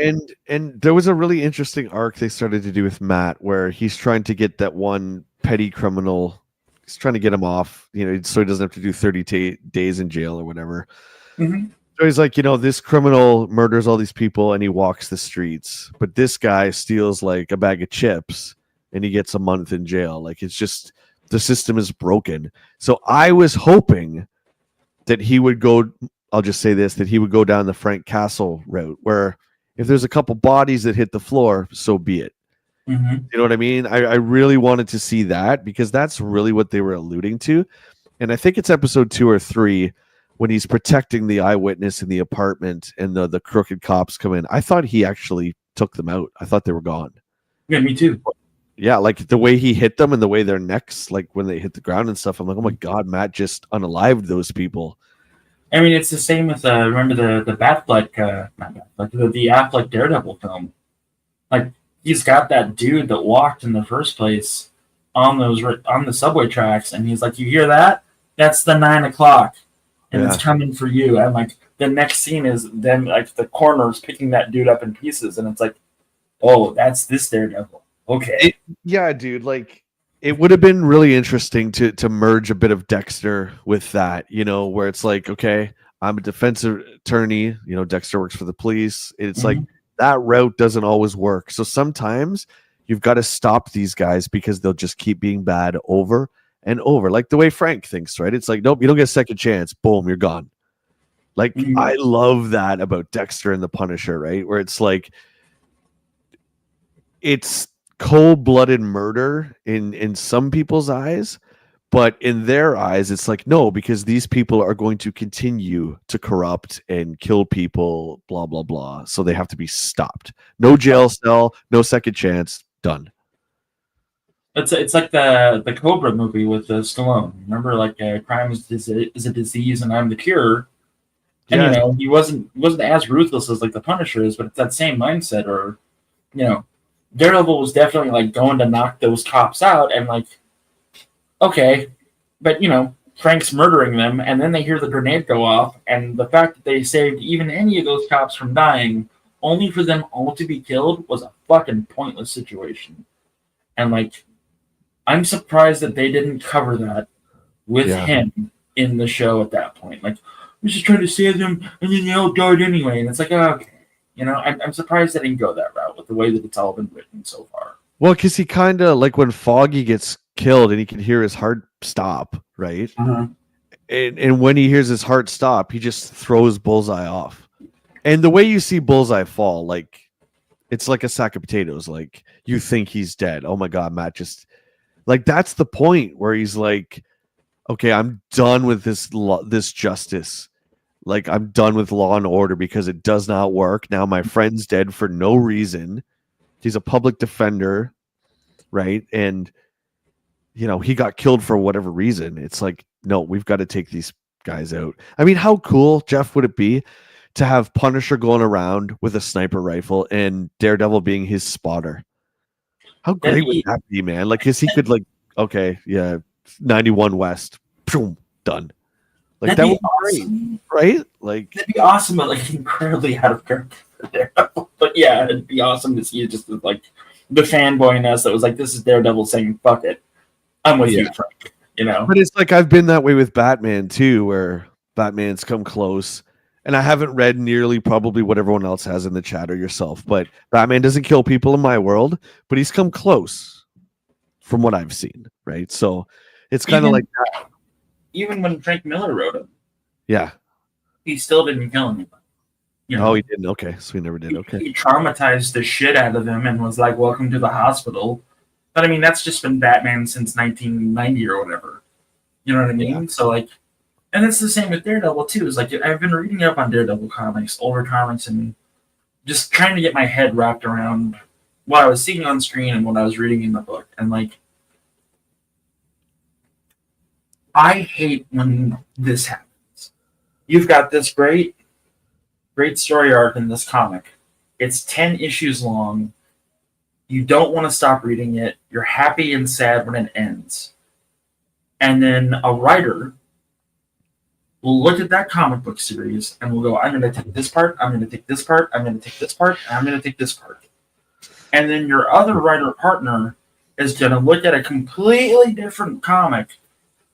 [SPEAKER 3] and there was a really interesting arc they started to do with Matt where he's trying to get that one petty criminal. He's trying to get him off, so he doesn't have to do 30 days in jail or whatever.
[SPEAKER 2] Mm-hmm.
[SPEAKER 3] So he's like, this criminal murders all these people and he walks the streets. But this guy steals like a bag of chips and he gets a month in jail. Like, it's just, the system is broken. So I was hoping that he would go, I'll just say this, that he would go down the Frank Castle route where if there's a couple bodies that hit the floor, so be it.
[SPEAKER 2] Mm-hmm.
[SPEAKER 3] You know what I mean? I really wanted to see that because that's really what they were alluding to. And I think it's episode 2 or 3 when he's protecting the eyewitness in the apartment and the crooked cops come in. I thought he actually took them out. I thought they were gone.
[SPEAKER 2] Yeah, me too.
[SPEAKER 3] Yeah, like the way he hit them and the way their necks, like when they hit the ground and stuff, I'm like, oh my God, Matt just unalived those people.
[SPEAKER 2] I mean, it's the same with remember the Batfleck, not Batfleck, the Affleck Daredevil film. Like, he's got that dude that walked in the first place on the subway tracks, and he's like, "You hear that? That's the 9 o'clock, and it's coming for you." And like the next scene is them like the coroner's picking that dude up in pieces, and it's like, "Oh, that's this Daredevil." Okay.
[SPEAKER 3] Yeah, dude. Like, it would have been really interesting to merge a bit of Dexter with that, where it's like, okay, I'm a defensive attorney, Dexter works for the police. It's like
[SPEAKER 2] Mhm.
[SPEAKER 3] that route doesn't always work. So sometimes you've got to stop these guys because they'll just keep being bad over and over. Like the way Frank thinks, right? It's like, nope, you don't get a second chance. Boom, you're gone. Like
[SPEAKER 2] Mhm.
[SPEAKER 3] I love that about Dexter and the Punisher, right? Where it's like it's cold-blooded murder in some people's eyes, but in their eyes it's like no, because these people are going to continue to corrupt and kill people, blah blah blah, so they have to be stopped. No jail cell, no second chance, done.
[SPEAKER 2] It's like the Cobra movie with Stallone. Remember, like crime is a disease and I'm the cure. And
[SPEAKER 3] Yeah,
[SPEAKER 2] he wasn't as ruthless as like the Punisher is, but it's that same mindset. Or you know, Daredevil was definitely like going to knock those cops out, and like okay, but Frank's murdering them, and then they hear the grenade go off, and the fact that they saved even any of those cops from dying, only for them all to be killed, was a fucking pointless situation. And like, I'm surprised that they didn't cover that with
[SPEAKER 3] yeah.
[SPEAKER 2] him in the show at that point. Like, we're just trying to save them, and then they all died anyway. And it's like, oh, okay. I'm surprised they didn't go that route with the way that it's all been written so far.
[SPEAKER 3] Well, because he kind of like when Foggy gets killed and he can hear his heart stop, right?
[SPEAKER 2] Uh-huh.
[SPEAKER 3] And when he hears his heart stop, he just throws Bullseye off. And the way you see Bullseye fall, like it's like a sack of potatoes. Like you think he's dead. Oh my God, Matt just like that's the point where he's like, okay, I'm done with this justice. Like I'm done with law and order because it does not work. Now my friend's dead for no reason. He's a public defender, right? And he got killed for whatever reason. It's like, no, we've got to take these guys out. I mean, how cool, Jeff, would it be to have Punisher going around with a sniper rifle and Daredevil being his spotter? How great would that be, man? Like, because he could, like, okay, yeah, 91 West, boom, done. Like, that would be
[SPEAKER 2] awesome.
[SPEAKER 3] Great, right? Like,
[SPEAKER 2] that'd be awesome, but like incredibly out of character for Daredevil. But yeah, it'd be awesome to see it just like the fanboy in us that was like, this is Daredevil saying, fuck it. I'm with you, Frank.
[SPEAKER 3] But it's like I've been that way with Batman too, where Batman's come close. And I haven't read nearly probably what everyone else has in the chat or yourself, but Batman doesn't kill people in my world, but he's come close from what I've seen, right? So it's kind of like that.
[SPEAKER 2] Even when Frank Miller wrote it,
[SPEAKER 3] yeah,
[SPEAKER 2] he still didn't kill anybody.
[SPEAKER 3] Oh, he didn't. Okay, so he never did. Okay,
[SPEAKER 2] he traumatized the shit out of him and was like, "Welcome to the hospital." But I mean, that's just been Batman since 1990 or whatever. You know what I mean? Yeah. So like, and it's the same with Daredevil too. It's like I've been reading up on Daredevil comics, older comics, and just trying to get my head wrapped around what I was seeing on screen and what I was reading in the book. And like, I hate when this happens. You've got this great story arc in this comic. It's 10 issues long. You don't want to stop reading it. You're happy and sad when it ends. And then a writer will look at that comic book series and will go, I'm going to take this part, I'm going to take this part, I'm going to take this part, and I'm going to take this part. And then your other writer partner is going to look at a completely different comic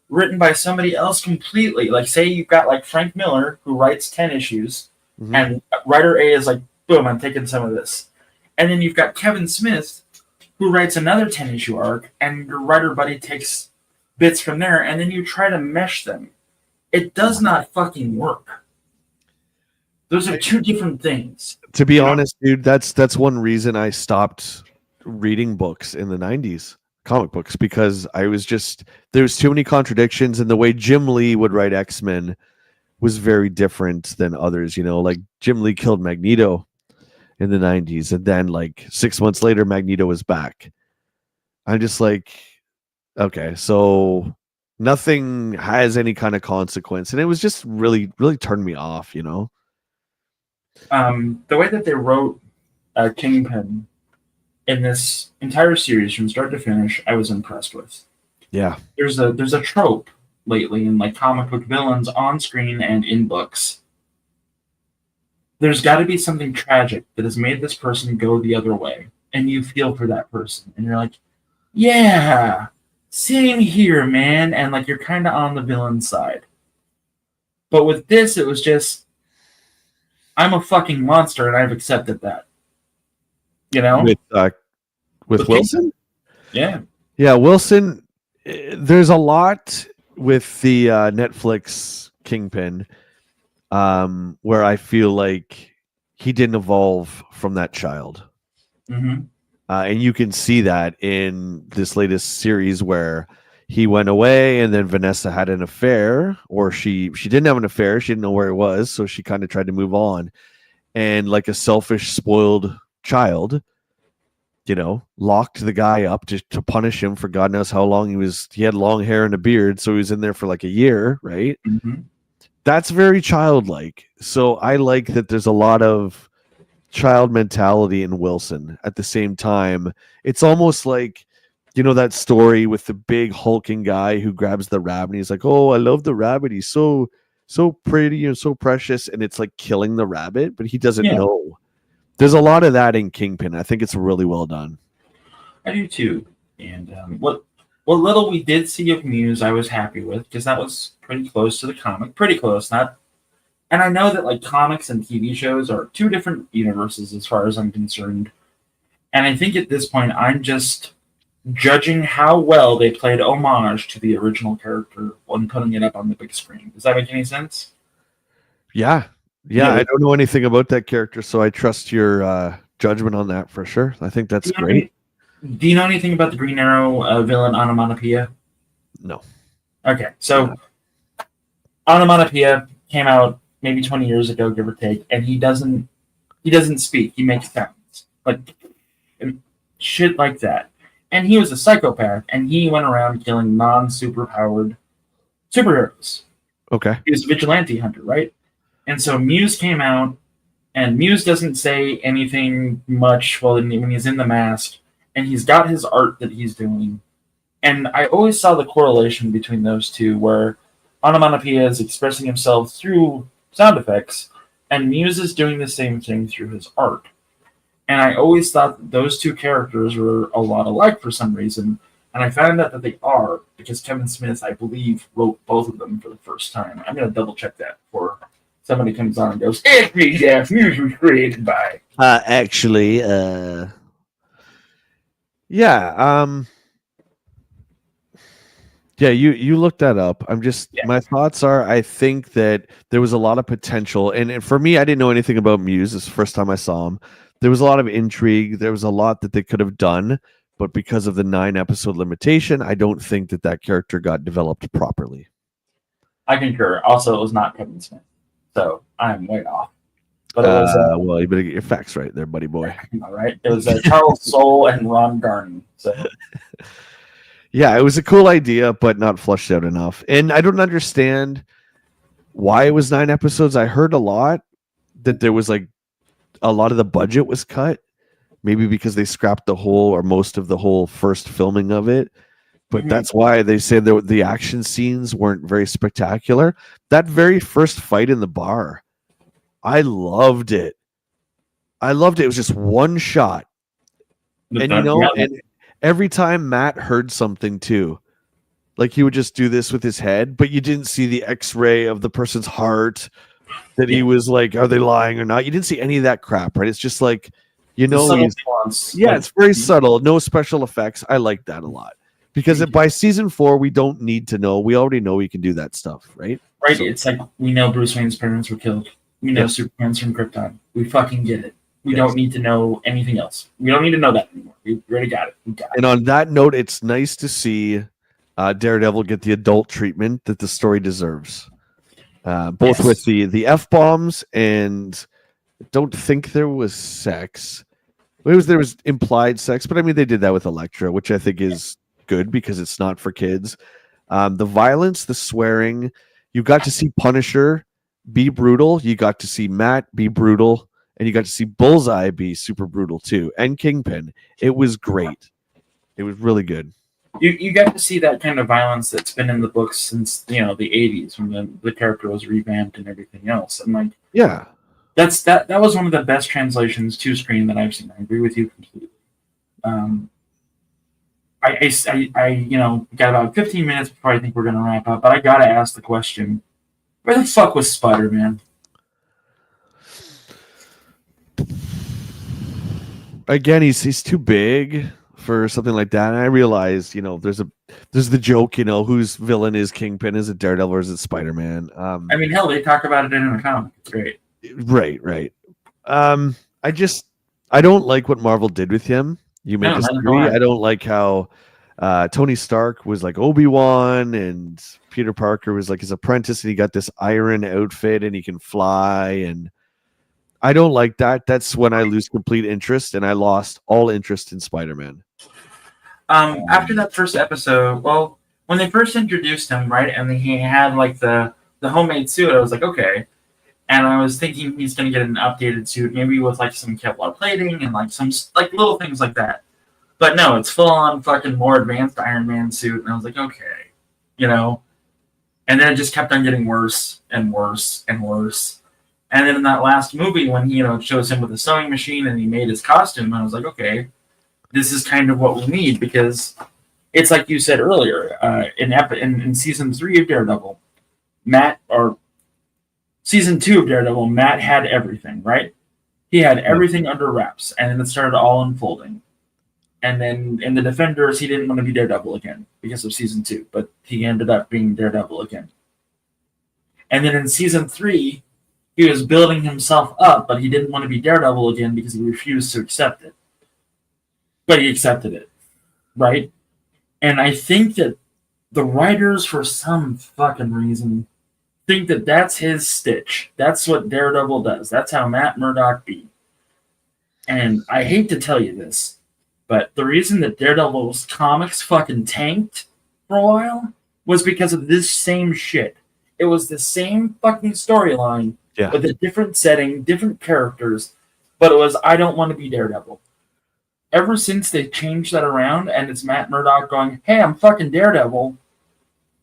[SPEAKER 2] written by somebody else completely. Like, say you've got like Frank Miller, who writes 10 issues, and writer A is like, boom, I'm taking some of this. And then you've got Kevin Smith, who writes another 10-issue arc, and your writer buddy takes bits from there, and then you try to mesh them. It does not fucking work. Those are two different things.
[SPEAKER 3] To be honest, dude, that's one reason I stopped reading books in the 90s, comic books, because there was too many contradictions, and the way Jim Lee would write X-Men was very different than others. Like Jim Lee killed Magneto in the 90s, and then like 6 months later Magneto was back. I'm just like, okay, so nothing has any kind of consequence, and it was just really turned me off. The
[SPEAKER 2] way that they wrote Kingpin in this entire series from start to finish, I was impressed with.
[SPEAKER 3] Yeah,
[SPEAKER 2] there's a trope lately in like comic book villains on screen and in books. There's got to be something tragic that has made this person go the other way, and you feel for that person, and you're like, yeah, same here, man. And like you're kind of on the villain side. But with this, it was just, I'm a fucking monster, and I've accepted that. You know,
[SPEAKER 3] With Wilson.
[SPEAKER 2] yeah,
[SPEAKER 3] Yeah, Wilson. There's a lot with the Netflix Kingpin, where I feel like he didn't evolve from that child.
[SPEAKER 2] mm-hmm.
[SPEAKER 3] And you can see that in this latest series where he went away and then Vanessa had an affair, or she didn't have an affair. She didn't know where it was. So she kind of tried to move on. And like a selfish, spoiled child, locked the guy up to punish him for God knows how long. He had long hair and a beard. So he was in there for like a year, right?
[SPEAKER 2] Mm-hmm.
[SPEAKER 3] That's very childlike. So I like that there's a lot of child mentality in Wilson. At the same time, it's almost like that story with the big hulking guy who grabs the rabbit and he's like, oh, I love the rabbit, he's so pretty and so precious, and it's like killing the rabbit, but he doesn't know. There's a lot of that in Kingpin. I think it's really well done.
[SPEAKER 2] I do too. And what little we did see of Muse, I was happy with, because that was pretty close to the comic. Pretty close, not. And I know that like comics and TV shows are two different universes as far as I'm concerned. And I think at this point, I'm just judging how well they played homage to the original character when putting it up on the big screen. Does that make any sense?
[SPEAKER 3] Yeah. I don't know anything about that character, so I trust your judgment on that for sure. I think that's great.
[SPEAKER 2] Do you know anything about the Green Arrow villain Onomatopoeia?
[SPEAKER 3] No.
[SPEAKER 2] Okay, so Onomatopoeia came out maybe 20 years ago, give or take, and he doesn't speak. He makes sounds like shit like that. And he was a psychopath, and he went around killing non-superpowered superheroes.
[SPEAKER 3] Okay.
[SPEAKER 2] He was a vigilante hunter, right? And so Muse came out, and Muse doesn't say anything much when he's in the mask, and he's got his art that he's doing. And I always saw the correlation between those two, where Onomatopoeia is expressing himself through sound effects, and Muse is doing the same thing through his art. And I always thought that those two characters were a lot alike for some reason, and I found out that they are, because Kevin Smith, I believe, wrote both of them for the first time. I'm going to double check that before somebody comes on and goes, Muse was created by.
[SPEAKER 3] Yeah, you looked that up. My thoughts are, I think that there was a lot of potential. And for me, I didn't know anything about Muse. This is the first time I saw him. There was a lot of intrigue. There was a lot that they could have done. But because of the 9-episode limitation, I don't think that character got developed properly.
[SPEAKER 2] I concur. Also, it was not Kevin Smith. So I'm way off. But it was,
[SPEAKER 3] well, you better get your facts right there, buddy boy.
[SPEAKER 2] All right. It was Charles Soule and Ron Garney. So.
[SPEAKER 3] Yeah, it was a cool idea, but not fleshed out enough. And I don't understand why it was 9 episodes. I heard a lot that there was like a lot of the budget was cut, maybe because they scrapped the whole or most of the whole first filming of it. But that's why they said that the action scenes weren't very spectacular. That very first fight in the bar, I loved it. It was just one shot. And and every time Matt heard something too, like he would just do this with his head, but you didn't see the x-ray of the person's heart that he was like, are they lying or not? You didn't see any of that crap, right? It's just like, it's very subtle. No special effects. I like that a lot. Because by season 4, we don't need to know. We already know we can do that stuff, right?
[SPEAKER 2] Right. So, it's like we know Bruce Wayne's parents were killed. We know Superman's from Krypton. We fucking get it. We don't need to know anything else. We don't need to know that anymore. We already got it.
[SPEAKER 3] And on that note, it's nice to see Daredevil get the adult treatment that the story deserves. Both with the F-bombs, and I don't think there was sex. There was implied sex, but I mean, they did that with Elektra, which I think is good because it's not for kids. The violence, the swearing, you got to see Punisher be brutal. You got to see Matt be brutal. And you got to see Bullseye be super brutal too. And Kingpin. It was great. It was really good.
[SPEAKER 2] You got to see that kind of violence that's been in the books since, the 80s when the character was revamped and everything else. And like,
[SPEAKER 3] yeah.
[SPEAKER 2] That was one of the best translations to screen that I've seen. I agree with you completely. got about 15 minutes before I think we're gonna wrap up, but I gotta ask the question: where the fuck was Spider-Man?
[SPEAKER 3] Again, he's too big for something like that. And I realized, there's the joke, whose villain is Kingpin? Is it Daredevil or is it Spider-Man?
[SPEAKER 2] I mean, hell, they talk about it in the comic. It's great.
[SPEAKER 3] Right. I don't like what Marvel did with him. You may
[SPEAKER 2] No, neither do
[SPEAKER 3] disagree.
[SPEAKER 2] I.
[SPEAKER 3] I don't like how Tony Stark was like Obi-Wan and Peter Parker was like his apprentice, and he got this iron outfit and he can fly, and I don't like that. That's when I lose complete interest, and I lost all interest in Spider-Man.
[SPEAKER 2] After that first episode, well, when they first introduced him, right, and he had like the homemade suit, I was like, okay. And I was thinking he's gonna get an updated suit, maybe with like some Kevlar plating and like some like little things like that. But no, it's full on fucking more advanced Iron Man suit, and I was like, okay, you know. And then it just kept on getting worse and worse and worse. And then in that last movie, when it shows him with a sewing machine and he made his costume, I was like, okay, this is kind of what we need, because it's like you said earlier, in season 3 of Daredevil, season 2 of Daredevil, Matt had everything, right? He had everything under wraps, and then it started all unfolding. And then in the Defenders, he didn't want to be Daredevil again because of season 2, but he ended up being Daredevil again. And then in season 3, he was building himself up, but he didn't want to be Daredevil again because he refused to accept it. But he accepted it, right? And I think that the writers, for some fucking reason, think that that's his stitch. That's what Daredevil does. That's how Matt Murdock be. And I hate to tell you this, but the reason that Daredevil's comics fucking tanked for a while was because of this same shit. It was the same fucking storyline with a different setting, different characters, but it was, I don't want to be Daredevil. Ever since they changed that around and it's Matt Murdock going, hey, I'm fucking Daredevil,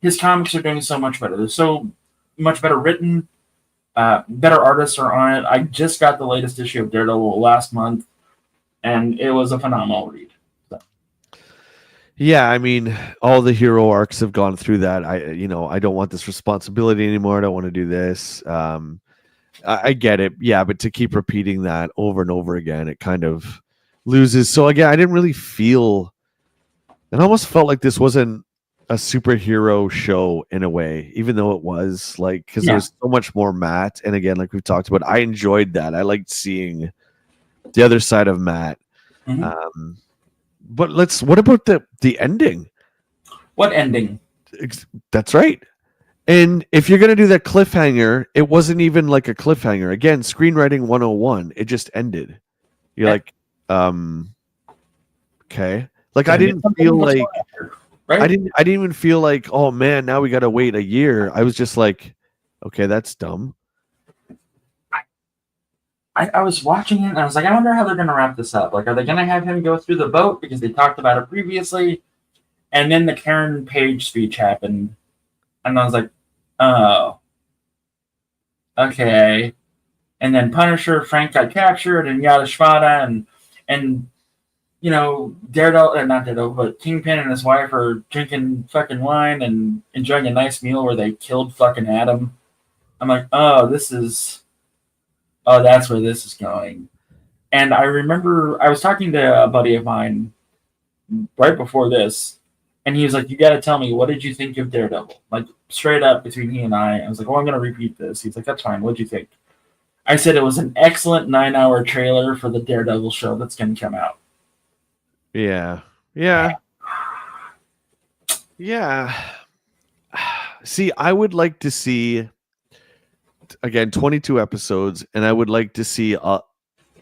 [SPEAKER 2] his comics are doing so much better. They're so much better written. Better artists are on it. I just got the latest issue of Daredevil last month, and it was a phenomenal read. So.
[SPEAKER 3] Yeah, I mean, all the hero arcs have gone through that. I don't want this responsibility anymore. I don't want to do this. I get it. Yeah, but to keep repeating that over and over again, it kind of loses. So again, I didn't really feel. It almost felt like this wasn't a superhero show in a way, even though it was, like, because there's so much more Matt. And again, like we've talked about, I enjoyed that. I liked seeing the other side of Matt. Mm-hmm. But what about the ending?
[SPEAKER 2] What ending?
[SPEAKER 3] That's right. And if you're going to do that cliffhanger, it wasn't even like a cliffhanger. Again, screenwriting 101, it just ended. You're like, okay. Like, I didn't feel like, right? I didn't even feel like, oh man, now we got to wait a year. I was just like, okay, that's dumb.
[SPEAKER 2] I was watching it and I was like, I wonder how they're going to wrap this up. Like, are they going to have him go through the boat because they talked about it previously? And then the Karen Page speech happened. And I was like, oh, okay. And then Punisher, Frank got captured, and Yada Shvada, and Daredevil, not Daredevil, but Kingpin and his wife are drinking fucking wine and enjoying a nice meal where they killed fucking Adam. I'm like, that's where this is going. And I remember I was talking to a buddy of mine right before this, and he was like, you got to tell me, what did you think of Daredevil? Like, straight up between he and I was like, well, I'm going to repeat this. He's like, that's fine. What'd you think? I said it was an excellent 9-hour trailer for the Daredevil show that's going to come out.
[SPEAKER 3] Yeah. See, I would like to see, again, 22 episodes, and I would like to see,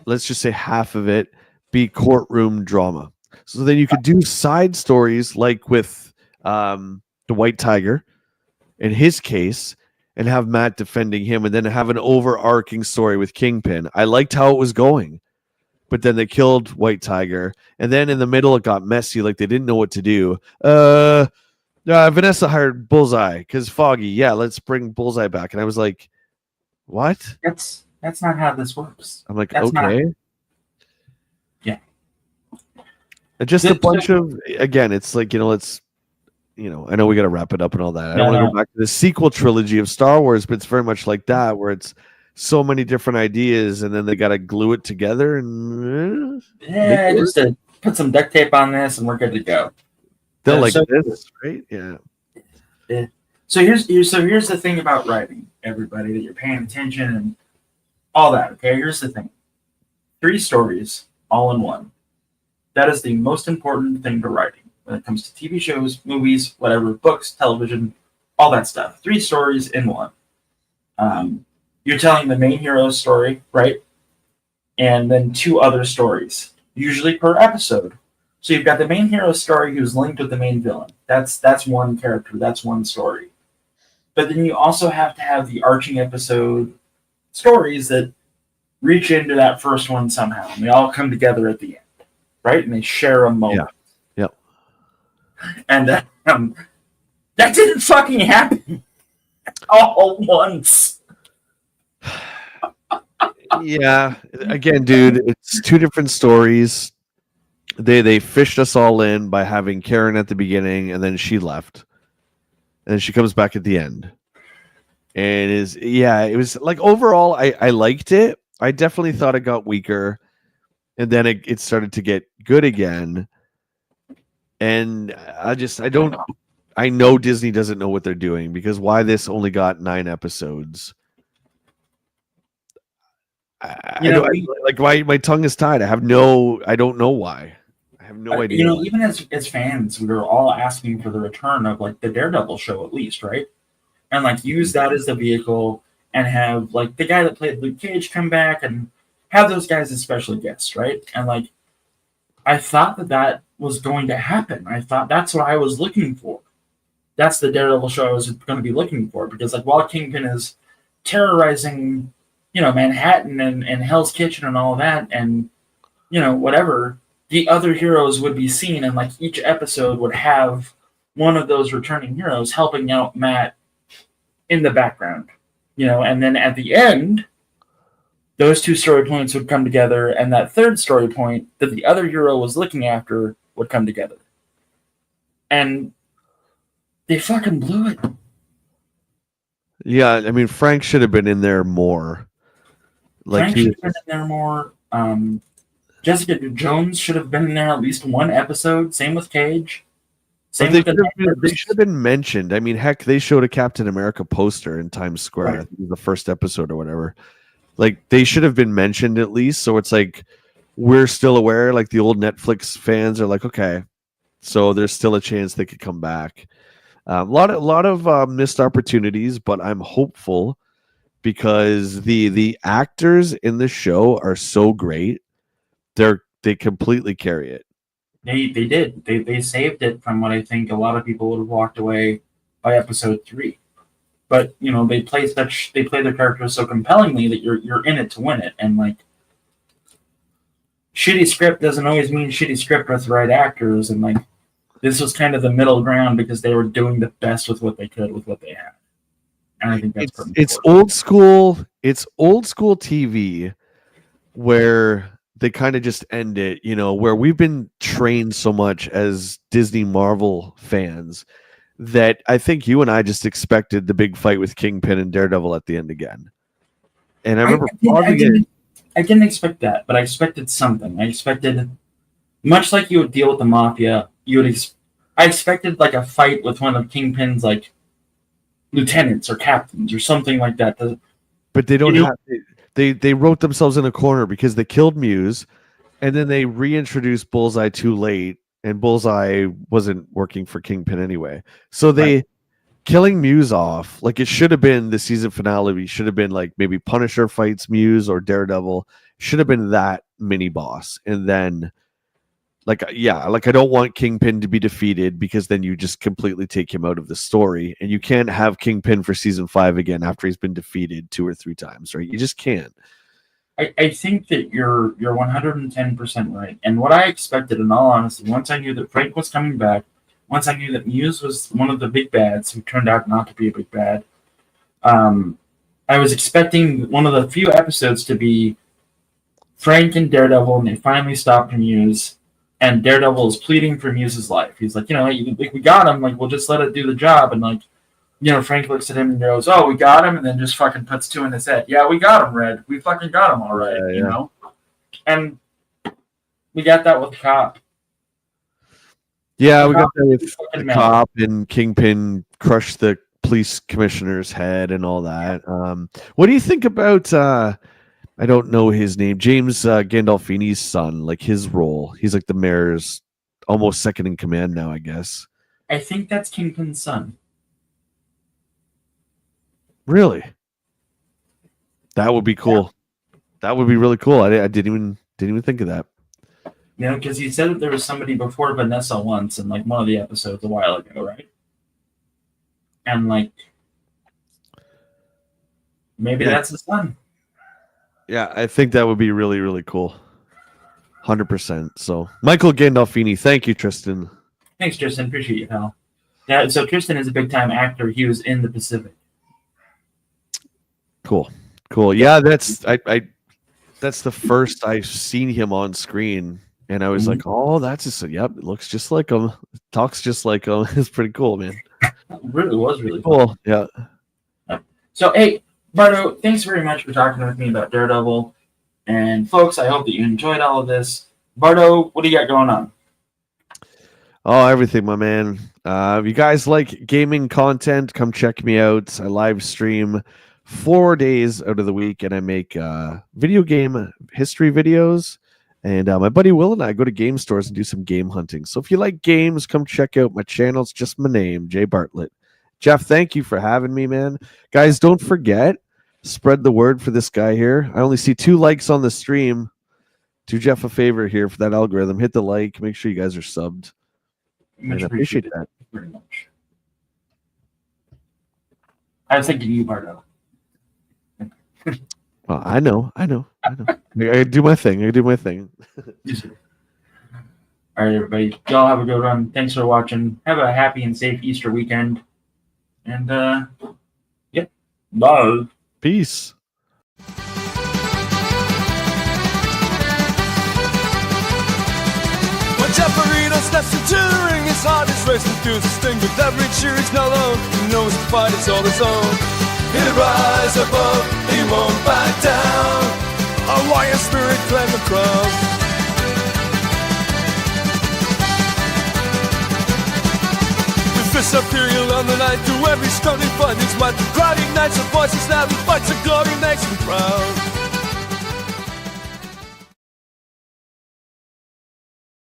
[SPEAKER 3] let's just say half of it be courtroom drama. So then you could do side stories like with the White Tiger in his case, and have Matt defending him, and then have an overarching story with Kingpin. I liked how it was going, but then they killed White Tiger, and then in the middle it got messy, like they didn't know what to do. Vanessa hired Bullseye because Foggy. Yeah, let's bring Bullseye back. And I was like, what?
[SPEAKER 2] That's not how this works.
[SPEAKER 3] I'm like, okay.
[SPEAKER 2] Yeah.
[SPEAKER 3] Just a bunch of, again, it's like, let's, I know we got to wrap it up and all that. I don't want to go back to the sequel trilogy of Star Wars, but it's very much like that, where it's so many different ideas and then they got to glue it together and
[SPEAKER 2] just to put some duct tape on this and we're good to go.
[SPEAKER 3] They're like this, right? Yeah.
[SPEAKER 2] So here's the thing about writing, everybody, that you're paying attention and all that. Okay, here's the thing: 3 stories all in one. That is the most important thing to writing when it comes to TV shows, movies, whatever, books, television, all that stuff. 3 stories in one. You're telling the main hero's story, right? And then 2 other stories, usually per episode. So you've got the main hero's story who's linked with the main villain. That's one character. That's one story. But then you also have to have the arching episode stories that reach into that first one somehow. And they all come together at the end, right? And they share a moment.
[SPEAKER 3] Yeah.
[SPEAKER 2] And that didn't fucking happen all at once.
[SPEAKER 3] Yeah. Again, dude, it's 2 different stories. They fished us all in by having Karen at the beginning, and then she left, and then she comes back at the end. And it was like, overall, I liked it. I definitely thought it got weaker, and then it started to get good again. And I know Disney doesn't know what they're doing, because why this only got 9 episodes? Why my tongue is tied. I don't know why. I have no idea.
[SPEAKER 2] Even as fans, we were all asking for the return of like the Daredevil show, at least, right? And like use that as the vehicle and have like the guy that played Luke Cage come back and have those guys as special guests, right? And like I thought that was going to happen. I thought that's what I was looking for. That's the Daredevil show I was going to be looking for, because like while Kingpin is terrorizing, Manhattan and Hell's Kitchen and all that, and whatever, the other heroes would be seen, and like each episode would have one of those returning heroes helping out Matt in the background, and then at the end, those 2 story points would come together, and that third story point that the other hero was looking after would come together. And they fucking blew it.
[SPEAKER 3] Yeah, I mean, Frank should have been in there more.
[SPEAKER 2] Frank should have been in there more. Jessica Jones should have been in there at least 1 episode. Same with Cage.
[SPEAKER 3] They should have been mentioned. I mean, heck, they showed a Captain America poster in Times Square. Right. I think it was the first episode or whatever. Like, they should have been mentioned at least. So it's like, we're still aware. Like, the old Netflix fans are like, okay, so there's still a chance they could come back. A lot of missed opportunities, but I'm hopeful, because the actors in the show are so great. They completely carry it.
[SPEAKER 2] They did. They saved it from what I think a lot of people would have walked away by episode 3. But they play their characters so compellingly that you're in it to win it. And like, shitty script doesn't always mean shitty script with the right actors. And like, this was kind of the middle ground, because they were doing the best with what they could with what they had. And I think that's
[SPEAKER 3] it's old school. It's old school TV, where they kind of just end it, where we've been trained so much as Disney Marvel fans that I think you and I just expected the big fight with Kingpin and Daredevil at the end again. And I remember
[SPEAKER 2] I didn't expect that, but I expected something. I expected, much like you would deal with the Mafia, I expected like a fight with one of Kingpin's like lieutenants or captains or something like that.
[SPEAKER 3] But they don't have. They wrote themselves in a corner, because they killed Muse, and then they reintroduced Bullseye too late, and Bullseye wasn't working for Kingpin anyway. So killing Muse off, like, it should have been the season finale. Should have been like maybe Punisher fights Muse or Daredevil. Should have been that mini boss, and then I don't want Kingpin to be defeated, because then you just completely take him out of the story, and you can't have Kingpin for season 5 again after he's been defeated 2 or 3 times, right? You just can't.
[SPEAKER 2] I think that you're 110% right. And what I expected, in all honesty, once I knew that Frank was coming back, once I knew that Muse was one of the big bads who turned out not to be a big bad, I was expecting one of the few episodes to be Frank and Daredevil, and they finally stopped Muse. And Daredevil is pleading for Muse's life. He's like, we got him. Like, we'll just let it do the job. And like, Frank looks at him and goes, "Oh, we got him," and then just fucking puts two in his head. Yeah, we got him, Red. We fucking got him all right, And we got that with the cop.
[SPEAKER 3] Yeah, we got that with the cop and Kingpin crushed the police commissioner's head and all that. What do you think about? I don't know his name. James Gandolfini's son, like his role. He's like the mayor's almost second in command now, I guess.
[SPEAKER 2] I think that's Kingpin's son.
[SPEAKER 3] Really? That would be cool. Yeah. That would be really cool. I didn't even think of that.
[SPEAKER 2] Because he said that there was somebody before Vanessa once in like one of the episodes a while ago, right? And like maybe that's his son.
[SPEAKER 3] Yeah, I think that would be really, really cool. 100%. So, Michael Gandolfini, thank you, Tristan.
[SPEAKER 2] Thanks, Tristan. Appreciate you, pal. Yeah, so Tristan is a big-time actor. He was in the Pacific.
[SPEAKER 3] Cool. Yeah, that's the first I've seen him on screen, and I was like, "Oh, that's just yep, it looks just like him, talks just like him." It's pretty cool, man.
[SPEAKER 2] It really was really
[SPEAKER 3] cool. Yeah.
[SPEAKER 2] So, hey, Bardo, thanks very much for talking with me about Daredevil. And folks, I hope that you enjoyed all of this. Bardo, what do you got going on?
[SPEAKER 3] Oh, everything, my man. If you guys like gaming content, come check me out. I live stream 4 days out of the week, and I make video game history videos. And my buddy Will and I go to game stores and do some game hunting. So if you like games, come check out my channel. It's just my name, Jay Bartlett. Jeff, thank you for having me, man. Guys, don't forget, spread the word for this guy here. I only see 2 likes on the stream. Do Jeff a favor here for that algorithm. Hit the like. Make sure you guys are subbed. I appreciate that
[SPEAKER 2] very much. I was thinking you, Bardo.
[SPEAKER 3] Well, I know. I do my thing.
[SPEAKER 2] All right, everybody. Y'all have a good one. Thanks for watching. Have a happy and safe Easter weekend. And, bye.
[SPEAKER 3] Peace.
[SPEAKER 1] When Jefferino steps into the ring, his heart is racing through the sting. With every cheer he's not alone, he knows the fight is all his own. He'll rise above, he won't back down. A lion spirit claim the crown. Fists are imperial on the night. Through every struggling fight, his might. Crowd ignites the voices now. He fights the glory, makes him proud.